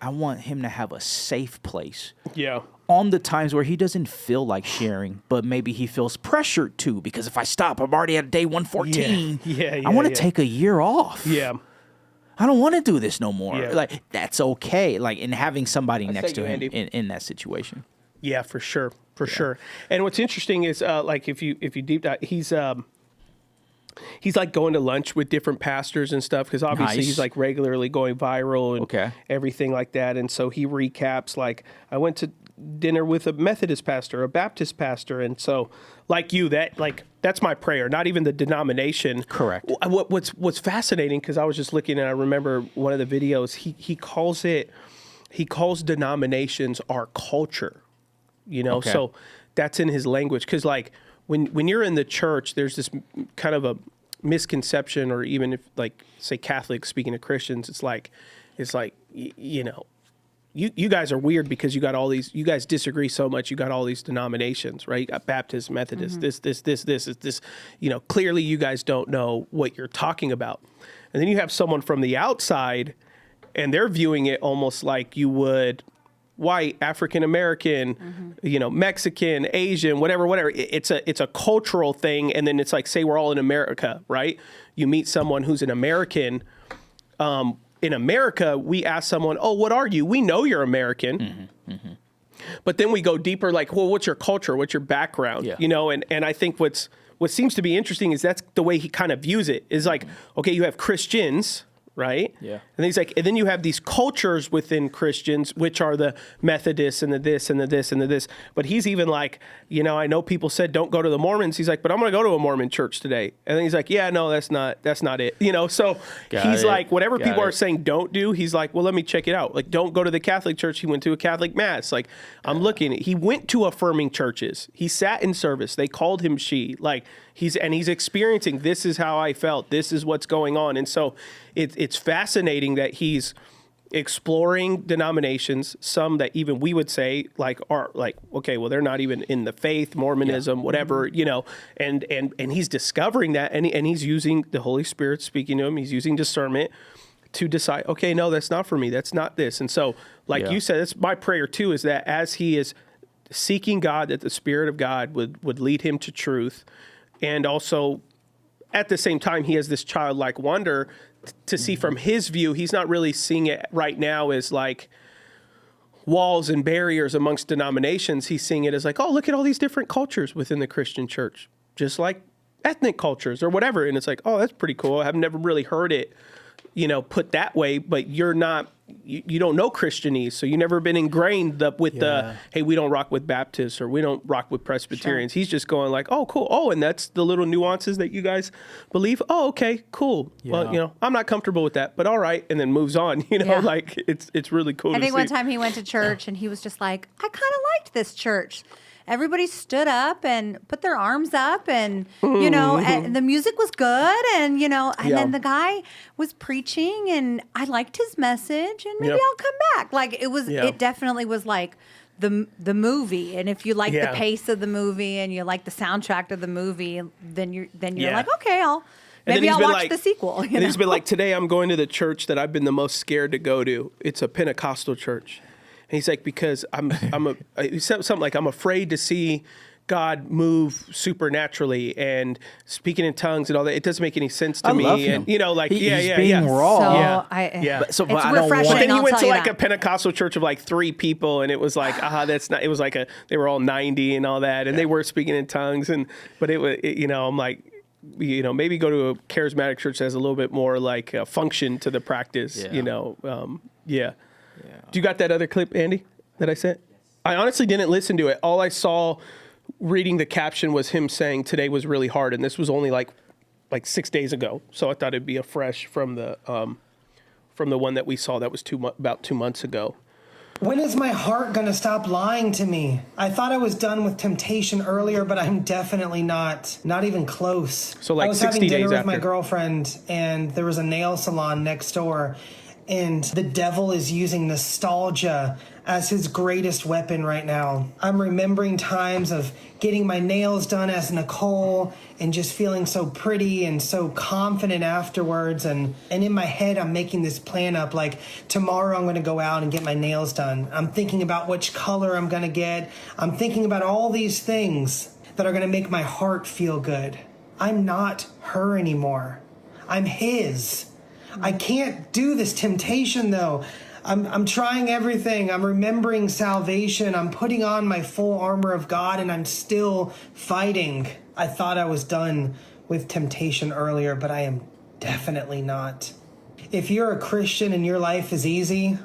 I want him to have a safe place. Yeah. On the times where he doesn't feel like sharing, but maybe he feels pressured to, because if I stop, I'm already at day 114. I want to take a year off. Yeah. I don't want to do this no more. Yeah. Like, that's okay. Like, and having somebody next to him in that situation. Yeah, for sure. For sure. And what's interesting is, like, if you deep dive, he's like going to lunch with different pastors and stuff, because obviously he's like regularly going viral and everything like that. And so he recaps, like, I went to dinner with a Methodist pastor, a Baptist pastor. And so like you, that's my prayer, not even the denomination. Correct. What's fascinating, because I was just looking and I remember one of the videos, he calls denominations our culture, so that's in his language. Because like, when you're in the church, there's this kind of a misconception, or even if, like, say Catholics speaking to Christians, it's like, you guys are weird because you got all these, you guys disagree so much. You got all these denominations, right? You got Baptist, Methodist, this, clearly you guys don't know what you're talking about. And then you have someone from the outside and they're viewing it almost like you would white, African American, Mexican, Asian, whatever. It's a cultural thing. And then it's like, say we're all in America, right? You meet someone who's an American, in America, we ask someone, oh, what are you? We know you're American. But then we go deeper, like, well, what's your culture? What's your background? Yeah. And I think what seems to be interesting is that's the way he kind of views it, is like, okay, you have Christians, right? Yeah. And he's like, and then you have these cultures within Christians, which are the Methodists and the this and the this and the this. But he's even like, I know people said don't go to the Mormons. He's like, but I'm going to go to a Mormon church today. And then he's like, yeah, no, that's not it. So he's like, whatever people are saying don't do, he's like, well, let me check it out. Like, don't go to the Catholic church. He went to a Catholic mass. Like, I'm looking. He went to affirming churches. He sat in service. They called him she. Like, he's experiencing, this is how I felt. This is what's going on. And so it's fascinating that he's exploring denominations, some that even we would say are okay, well, they're not even in the faith, Mormonism, whatever, and he's discovering that, and he's using the Holy Spirit speaking to him. He's using discernment to decide, okay, no, that's not for me. That's not this. And so, you said, that's my prayer too, is that as he is seeking God, that the Spirit of God would lead him to truth. And also, at the same time, he has this childlike wonder to see from his view. He's not really seeing it right now as like walls and barriers amongst denominations. He's seeing it as like, oh, look at all these different cultures within the Christian church, just like ethnic cultures or whatever. And it's like, oh, that's pretty cool. I've never really heard it, put that way, but you're not, you don't know Christianese, so you've never been ingrained with the, hey, we don't rock with Baptists or we don't rock with Presbyterians. Sure. He's just going like, oh, cool. Oh, and that's the little nuances that you guys believe. Oh, okay, cool. Yeah. Well, I'm not comfortable with that, but all right. And then moves on, like it's really cool. I think one time he went to church and he was just like, I kind of liked this church. Everybody stood up and put their arms up and, and the music was good. And, and then the guy was preaching and I liked his message and maybe I'll come back. Like it definitely was like the movie. And if you like the pace of the movie and you like the soundtrack of the movie, then you're like, okay, maybe I'll watch the sequel. And he's been like, today I'm going to the church that I've been the most scared to go to. It's a Pentecostal church. And he's like, because he said something like, I'm afraid to see God move supernaturally and speaking in tongues and all that. It doesn't make any sense to me. Love him. And he's being raw. So But it's refreshing. But then he went to like a Pentecostal church of like 3 people, and it was like, that's not. It was like they were all 90 and all that, and they were speaking in tongues, but it was, I'm like, maybe go to a charismatic church that has a little bit more like function to the practice. Do you got that other clip, Andy, that I sent? Yes. I honestly didn't listen to it. All I saw reading the caption was him saying today was really hard, and this was only like 6 days ago. So I thought it'd be a fresh from the one that we saw that was about 2 months ago. When is my heart going to stop lying to me? I thought I was done with temptation earlier, but I'm definitely not even close. So like 60 days after. I was having dinner with my girlfriend, and there was a nail salon next door. And the devil is using nostalgia as his greatest weapon right now. I'm remembering times of getting my nails done as Nicole and just feeling so pretty and so confident afterwards. And in my head, I'm making this plan up like tomorrow I'm going to go out and get my nails done. I'm thinking about which color I'm going to get. I'm thinking about all these things that are going to make my heart feel good. I'm not her anymore. I'm his. I can't do this temptation, though. I'm trying everything. I'm remembering salvation. I'm putting on my full armor of God, and I'm still fighting. I thought I was done with temptation earlier, but I am definitely not. If you're a Christian and your life is easy,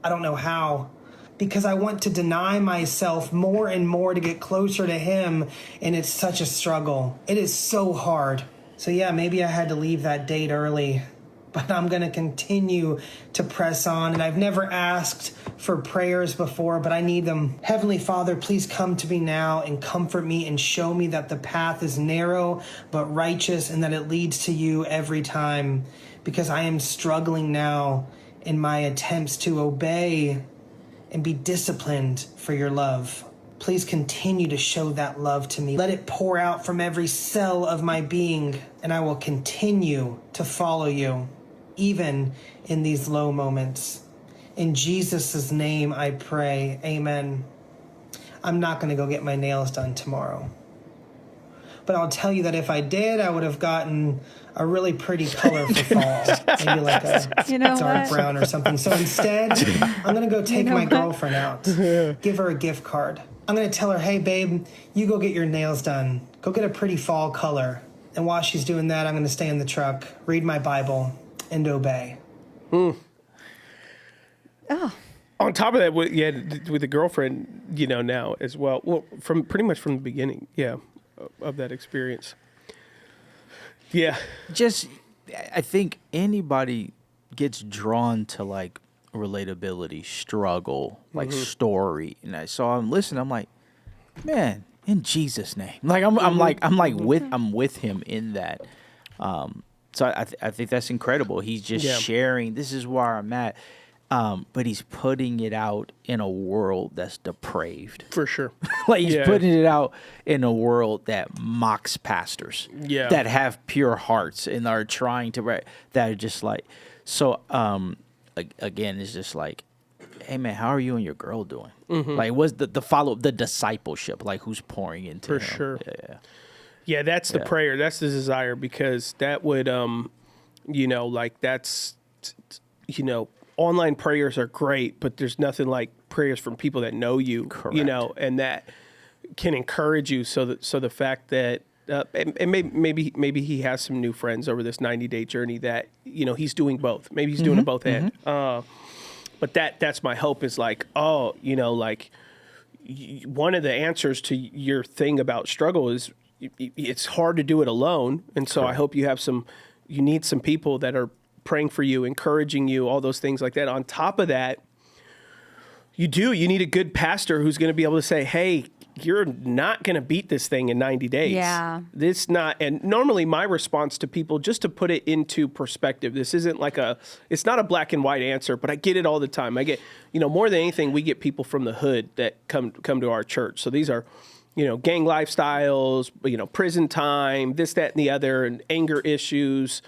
I don't know how. Because I want to deny myself more and more to get closer to Him, and it's such a struggle. It is so hard. So yeah, maybe I had to leave that date early, but I'm going to continue to press on. And I've never asked for prayers before, but I need them. Heavenly Father, please come to me now and comfort me and show me that the path is narrow but righteous and that it leads to you every time, because I am struggling now in my attempts to obey and be disciplined for your love. Please continue to show that love to me. Let it pour out from every cell of my being, and I will continue to follow you, even in these low moments. In Jesus' name I pray, amen. I'm not going to go get my nails done tomorrow. But I'll tell you that if I did, I would have gotten a really pretty color for fall. Maybe like a dark brown or something. So instead, I'm going to go take my girlfriend out, give her a gift card. I'm going to tell her, hey, babe, you go get your nails done. Go get a pretty fall color. And while she's doing that, I'm going to stay in the truck, read my Bible, and obey. Oh. On top of that, with the girlfriend, now as well. Well, from pretty much from the beginning, of that experience. Yeah. I think anybody gets drawn to like relatability, struggle, like story. And I saw him listen. I'm like, man, in Jesus' name. Like I'm with him in that. So I think that's incredible. He's just sharing. This is where I'm at. But he's putting it out in a world that's depraved. For sure. Like he's putting it out in a world that mocks pastors. Yeah. That have pure hearts and are trying to that are just like so again, it's just like, hey man, how are you and your girl doing? Like what's the follow-up, the discipleship, like who's pouring into For him? sure. Yeah, that's the prayer. That's the desire, because that would online prayers are great, but there's nothing like prayers from people that know you, and that can encourage you. So the fact that, and maybe he has some new friends over this 90-day journey that, he's doing both. Maybe he's doing it both ends. But that's my hope is like, one of the answers to your thing about struggle is it's hard to do it alone. And so I hope you need some people that are praying for you, encouraging you, all those things like that. On top of that, you need a good pastor who's going to be able to say, hey, you're not going to beat this thing in 90 days. Yeah. And normally my response to people, just to put it into perspective, this isn't it's not a black and white answer, but I get it all the time. I get, more than anything, we get people from the hood that come to our church. So these are, gang lifestyles, prison time, this, that, and the other, and anger issues,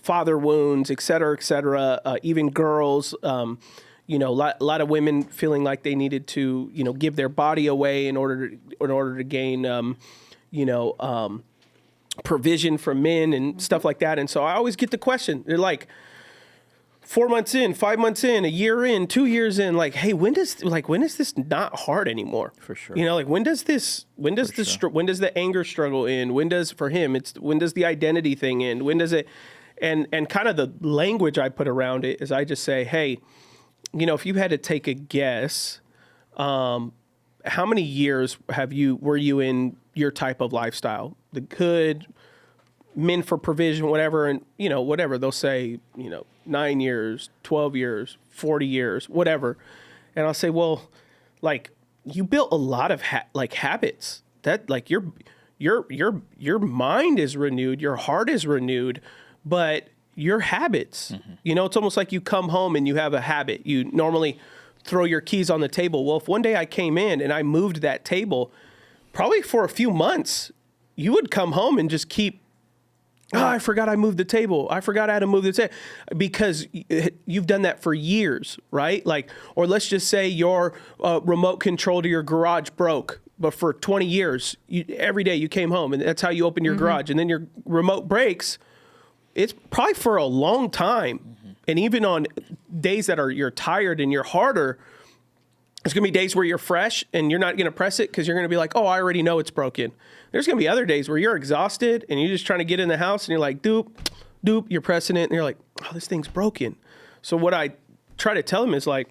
father wounds, et cetera, even girls, a lot of women feeling like they needed to, give their body away in order to gain, provision from men and stuff like that. And so I always get the question, they're like 4 months in, 5 months in, a year in, 2 years in, like, hey, when is this not hard anymore? For sure. When does the anger struggle end? When does the identity thing end? When does it, and kind of the language I put around it is I just say, hey, if you had to take a guess, how many years were you in your type of lifestyle? The good, men for provision, whatever, and whatever they'll say, 9 years, 12 years, 40 years, whatever. And I'll say, well, like you built a lot of habits that like your mind is renewed, your heart is renewed, but your habits, it's almost like you come home and you have a habit. You normally throw your keys on the table. Well, if one day I came in and I moved that table, probably for a few months, you would come home and just keep, I forgot I moved the table. I forgot how to move the table, because you've done that for years, right? Like, or let's just say your remote control to your garage broke, but for 20 years, every day you came home and that's how you open your garage, and then your remote breaks. It's probably for a long time. And even on days that you're tired and you're harder, there's going to be days where you're fresh and you're not going to press it because you're going to be like, oh, I already know it's broken. There's going to be other days where you're exhausted and you're just trying to get in the house and you're like, doop, you're pressing it and you're like, oh, this thing's broken. So what I try to tell them is like,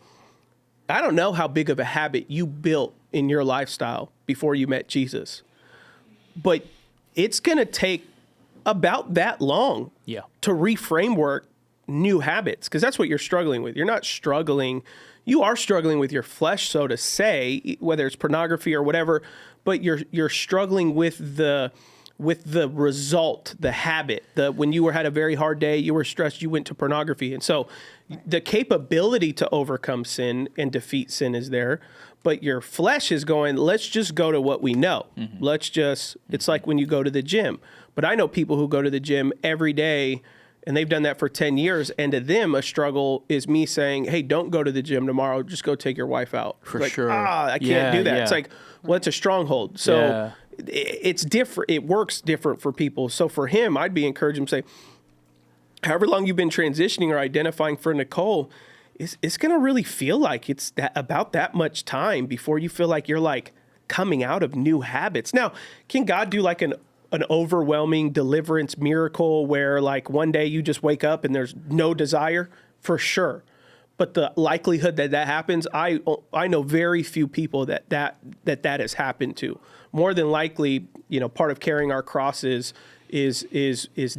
I don't know how big of a habit you built in your lifestyle before you met Jesus, but it's going to take about that long to reframework new habits, because that's what you're struggling with. You are struggling with your flesh, so to say, whether it's pornography or whatever, but you're struggling with the with the result, the habit. When you had a very hard day, you were stressed, you went to pornography. And so the capability to overcome sin and defeat sin is there, but your flesh is going, let's just go to what we know. It's like when you go to the gym. But I know people who go to the gym every day, and they've done that for 10 years. And to them, a struggle is me saying, hey, don't go to the gym tomorrow. Just go take your wife out. For like, sure. I can't do that. Yeah. It's like, well, it's a stronghold. So it's different. It works different for people. So for him, I'd be encouraging him to say, however long you've been transitioning or identifying for Nicole, it's going to really feel like it's about that much time before you feel like you're like coming out of new habits. Now, can God do like an overwhelming deliverance miracle where like one day you just wake up and there's no desire? For sure. But the likelihood that happens, I know very few people that has happened to. More than likely, part of carrying our crosses is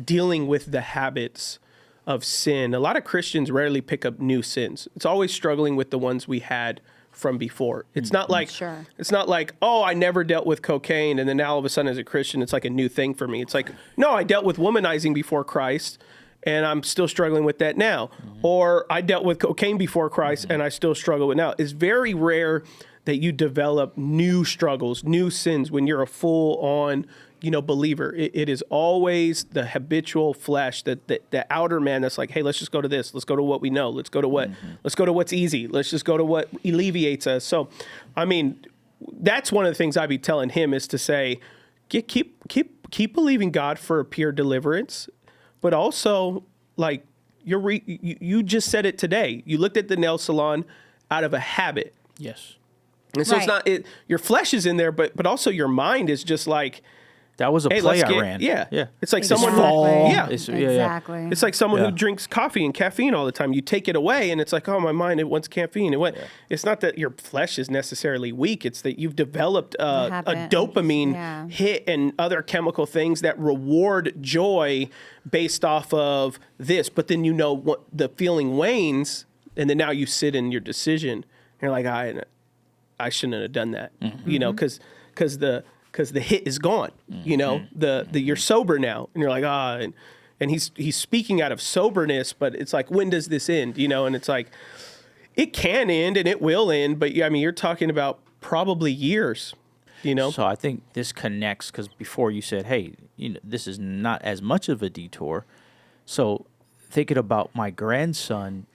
dealing with the habits of sin. A lot of Christians rarely pick up new sins. It's always struggling with the ones we had from before. It's not like it's not like, oh, I never dealt with cocaine and then now all of a sudden as a Christian it's like a new thing for me. It's like, no, I dealt with womanizing before Christ and I'm still struggling with that now. Or I dealt with cocaine before Christ and I still struggle with now. It's very rare that you develop new struggles, new sins when you're a full-on, believer. It is always the habitual flesh, the outer man that's like, hey, let's just go to this. Let's go to what we know. Let's go to what's easy. Let's just go to what alleviates us. So, I mean, that's one of the things I'd be telling him is to say, keep believing God for a pure deliverance, but also like you just said it today. You looked at the nail salon out of a habit. Yes. And so it's not your flesh is in there, but also your mind is just like, that was a play I ran. Yeah. It's like Exactly. someone Exactly. It's like someone who drinks coffee and caffeine all the time. You take it away and it's like, oh, my mind, it wants caffeine. It's not that your flesh is necessarily weak. It's that you've developed a dopamine hit and other chemical things that reward joy based off of this. But then what the feeling wanes and then now you sit in your decision. And you're like, I shouldn't have done that, because the hit is gone, you're sober now and you're like, and he's speaking out of soberness, but it's like, when does this end? And it's like, it can end and it will end, but you're talking about probably years, So I think this connects because before you said, hey, this is not as much of a detour. So thinking about my grandson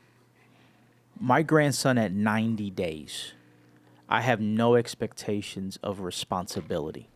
at 90 days, I have no expectations of responsibility.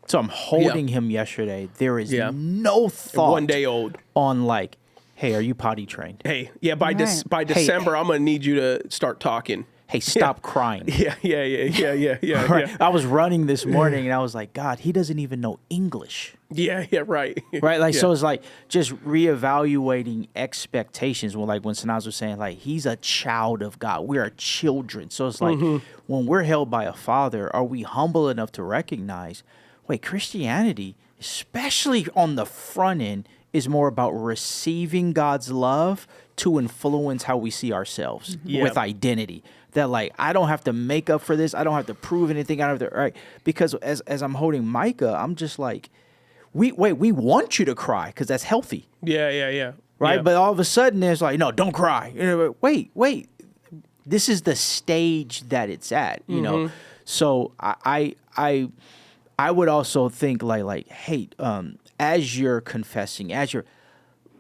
So I'm holding him yesterday. There is no thought 1 day old on like, hey, are you potty trained? Hey, by December, I'm going to need you to start talking. Hey, stop crying. Yeah. Right. I was running this morning and I was like, God, he doesn't even know English. Yeah, right. Right. Like, so it's like just reevaluating expectations. When Sanaz was saying, like, he's a child of God. We are children. So it's like when we're held by a father, are we humble enough to recognize, wait, Christianity, especially on the front end, is more about receiving God's love to influence how we see ourselves with identity. That like, I don't have to make up for this. I don't have to prove anything out of it, right? Because as I'm holding Micah, I'm just like, we want you to cry because that's healthy. Yeah. Right? Yeah. But all of a sudden it's like, no, don't cry. Wait. This is the stage that it's at, So I would also think like, hey, as you're confessing,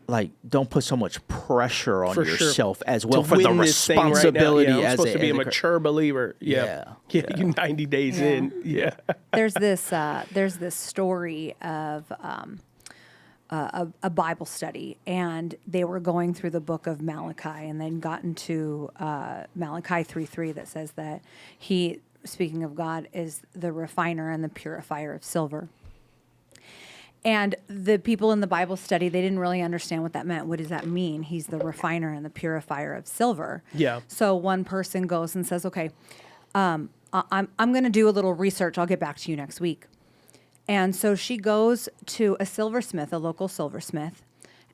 like, don't put so much pressure on yourself as well for the responsibility. I'm supposed to be a mature believer. Yeah. 90 days in. Yeah. There's this story of a Bible study, and they were going through the book of Malachi, and then got into Malachi 3:3 that says that he, speaking of God, is the refiner and the purifier of silver. And the people in the Bible study, they didn't really understand what that meant. What does that mean? He's the refiner and the purifier of silver. Yeah. So one person goes and says, okay, I'm going to do a little research. I'll get back to you next week. And so she goes to a silversmith, a local silversmith,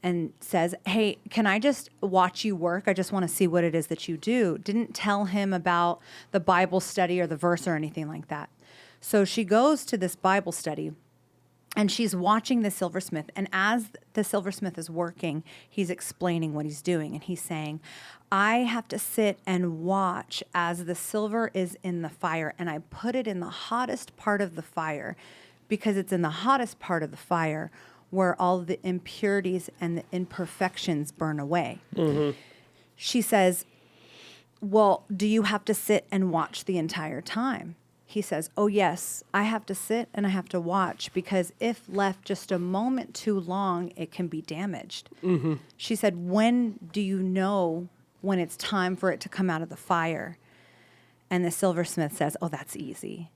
and says, hey, can I just watch you work? I just want to see what it is that you do. Didn't tell him about the Bible study or the verse or anything like that. So she goes to this Bible study. And she's watching the silversmith. And as the silversmith is working, he's explaining what he's doing. And he's saying, I have to sit and watch as the silver is in the fire. And I put it in the hottest part of the fire because it's in the hottest part of the fire where all the impurities and the imperfections burn away. Mm-hmm. She says, well, do you have to sit and watch the entire time? He says, oh, yes, I have to sit and I have to watch because if left just a moment too long, it can be damaged. Mm-hmm. She said, when do you know when it's time for it to come out of the fire? And the silversmith says, oh, that's easy.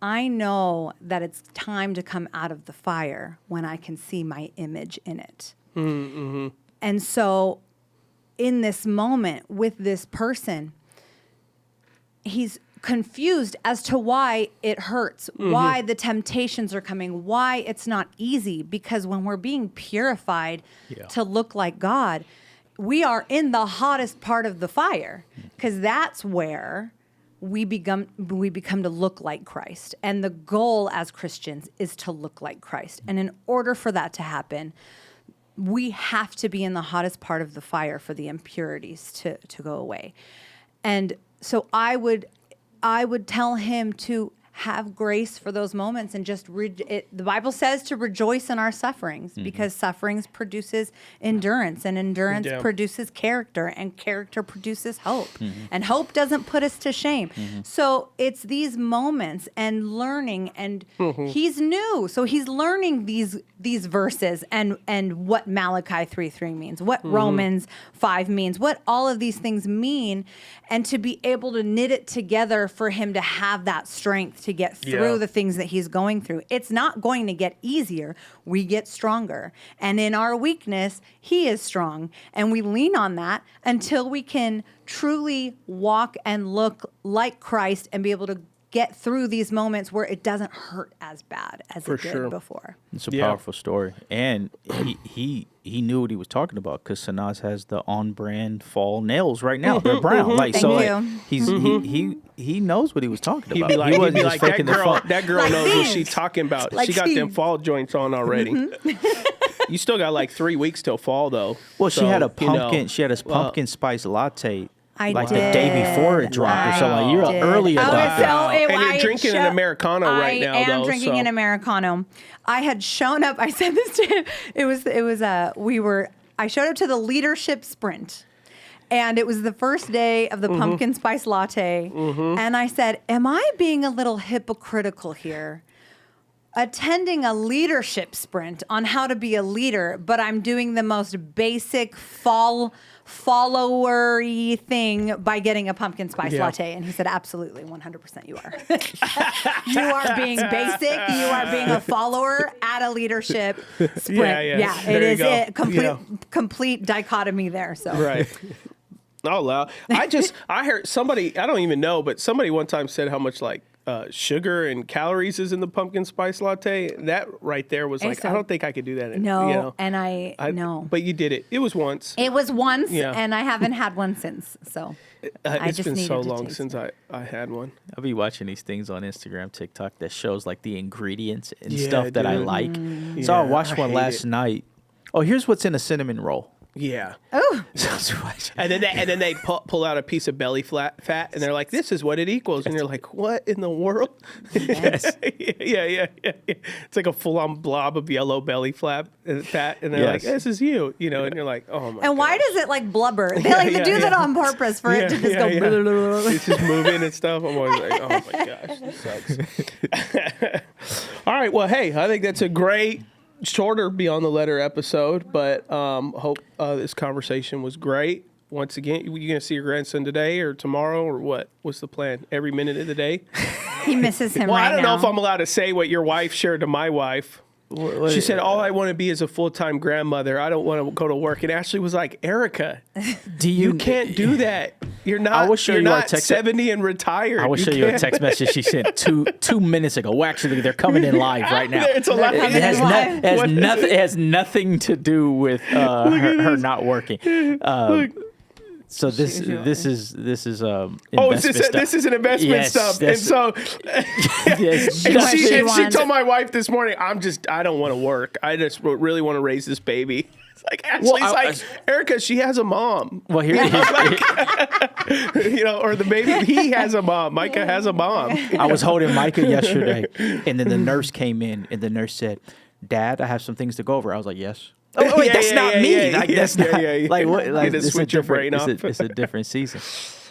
I know that it's time to come out of the fire when I can see my image in it. Mm-hmm. And so in this moment with this person, he's confused as to why it hurts, why the temptations are coming, why it's not easy. Because when we're being purified to look like God, we are in the hottest part of the fire because that's where we become to look like Christ. And the goal as Christians is to look like Christ. And in order for that to happen, we have to be in the hottest part of the fire for the impurities to go away. And so I would tell him to have grace for those moments and just the Bible says to rejoice in our sufferings because sufferings produces endurance and endurance produces character and character produces hope and hope doesn't put us to shame. So it's these moments and learning and he's new. So he's learning these verses and what Malachi 3:3 means, what Romans 5 means, what all of these things mean, and to be able to knit it together for him to have that strength to get through the things that he's going through. It's not going to get easier. We get stronger. And in our weakness, he is strong. And we lean on that until we can truly walk and look like Christ and be able to get through these moments where it doesn't hurt as bad as it did before. It's a powerful story. And he knew what he was talking about because Sanaz has the on-brand fall nails right now. They're brown. Like he knows what he was talking about. He wasn't just faking the fall. That girl knows what she's talking about. Like she got them fall joints on already. You still got like 3 weeks till fall though. Well, she had a pumpkin. She had a pumpkin spice latte. The day before it dropped or something. You're an early adopter. And you're drinking an Americano right now, though. I am drinking an Americano. I had shown up. I said this to him. I showed up to the leadership sprint. And it was the first day of the pumpkin spice latte. And I said, am I being a little hypocritical here? Attending a leadership sprint on how to be a leader, but I'm doing the most basic follower-y thing by getting a pumpkin spice latte. And he said, absolutely, 100% you are. You are being basic. You are being a follower at a leadership sprint. It is a complete dichotomy there. So right. Oh, wow. I heard somebody, I don't even know, but somebody one time said how much like sugar and calories is in the pumpkin spice latte. That right there was like, I don't think I could do that. And I know. But you did it. It was once. And I haven't had one since. So it's been so long since I had one. I'll be watching these things on Instagram, TikTok that shows like the ingredients and stuff that I like. So I watched one last night. Oh, here's what's in a cinnamon roll. Yeah. Oh. and then they pull out a piece of belly fat, and they're like, "This is what it equals," and you're like, "What in the world?" Yes. yeah. It's like a full-on blob of yellow belly fat, and they're like, "This is you," and you're like, "Oh my." And why does it like blubber? They do that on purpose for it to just go. It's just moving and stuff. I'm always like, "Oh my gosh, this sucks." All right. Well, hey, I think that's a great. Shorter Beyond the Letter episode, but hope this conversation was great. Once again, you going to see your grandson today or tomorrow or what? What's the plan? Every minute of the day? He misses him well, right now. I don't know if I'm allowed to say what your wife shared to my wife. She said, all I want to be is a full-time grandmother. I don't want to go to work. And Ashley was like, Erica, you can't do that. You're not, you're not 70 and retired. I will show you a text message she sent 2 minutes ago. Well, actually, they're coming in live right now. It's a live. It has nothing to do with her not working. So this is Oh, investment stuff. this is an investment Yes, stuff, and that's- so Yes, and that's she, it. and she told my wife this morning, I don't want to work. I just really want to raise this baby. It's like Ashley's Erica, she has a mom. Well, here, Or the baby, he has a mom. Micah has a mom. I was holding Micah yesterday, and then the nurse came in, and the nurse said, "Dad, I have some things to go over." I was like, "Yes." Oh wait, Yeah, that's yeah, not yeah, me. yeah, Like yeah, that's yeah, not yeah, yeah. like what. You Like had to it's switch a your different. brain It's off. a different season.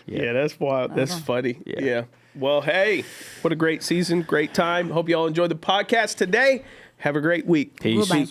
Yeah, that's wild. That's funny. Yeah. Yeah. Well, hey, what a great season, great time. Hope you all enjoyed the podcast today. Have a great week. Peace. Bye.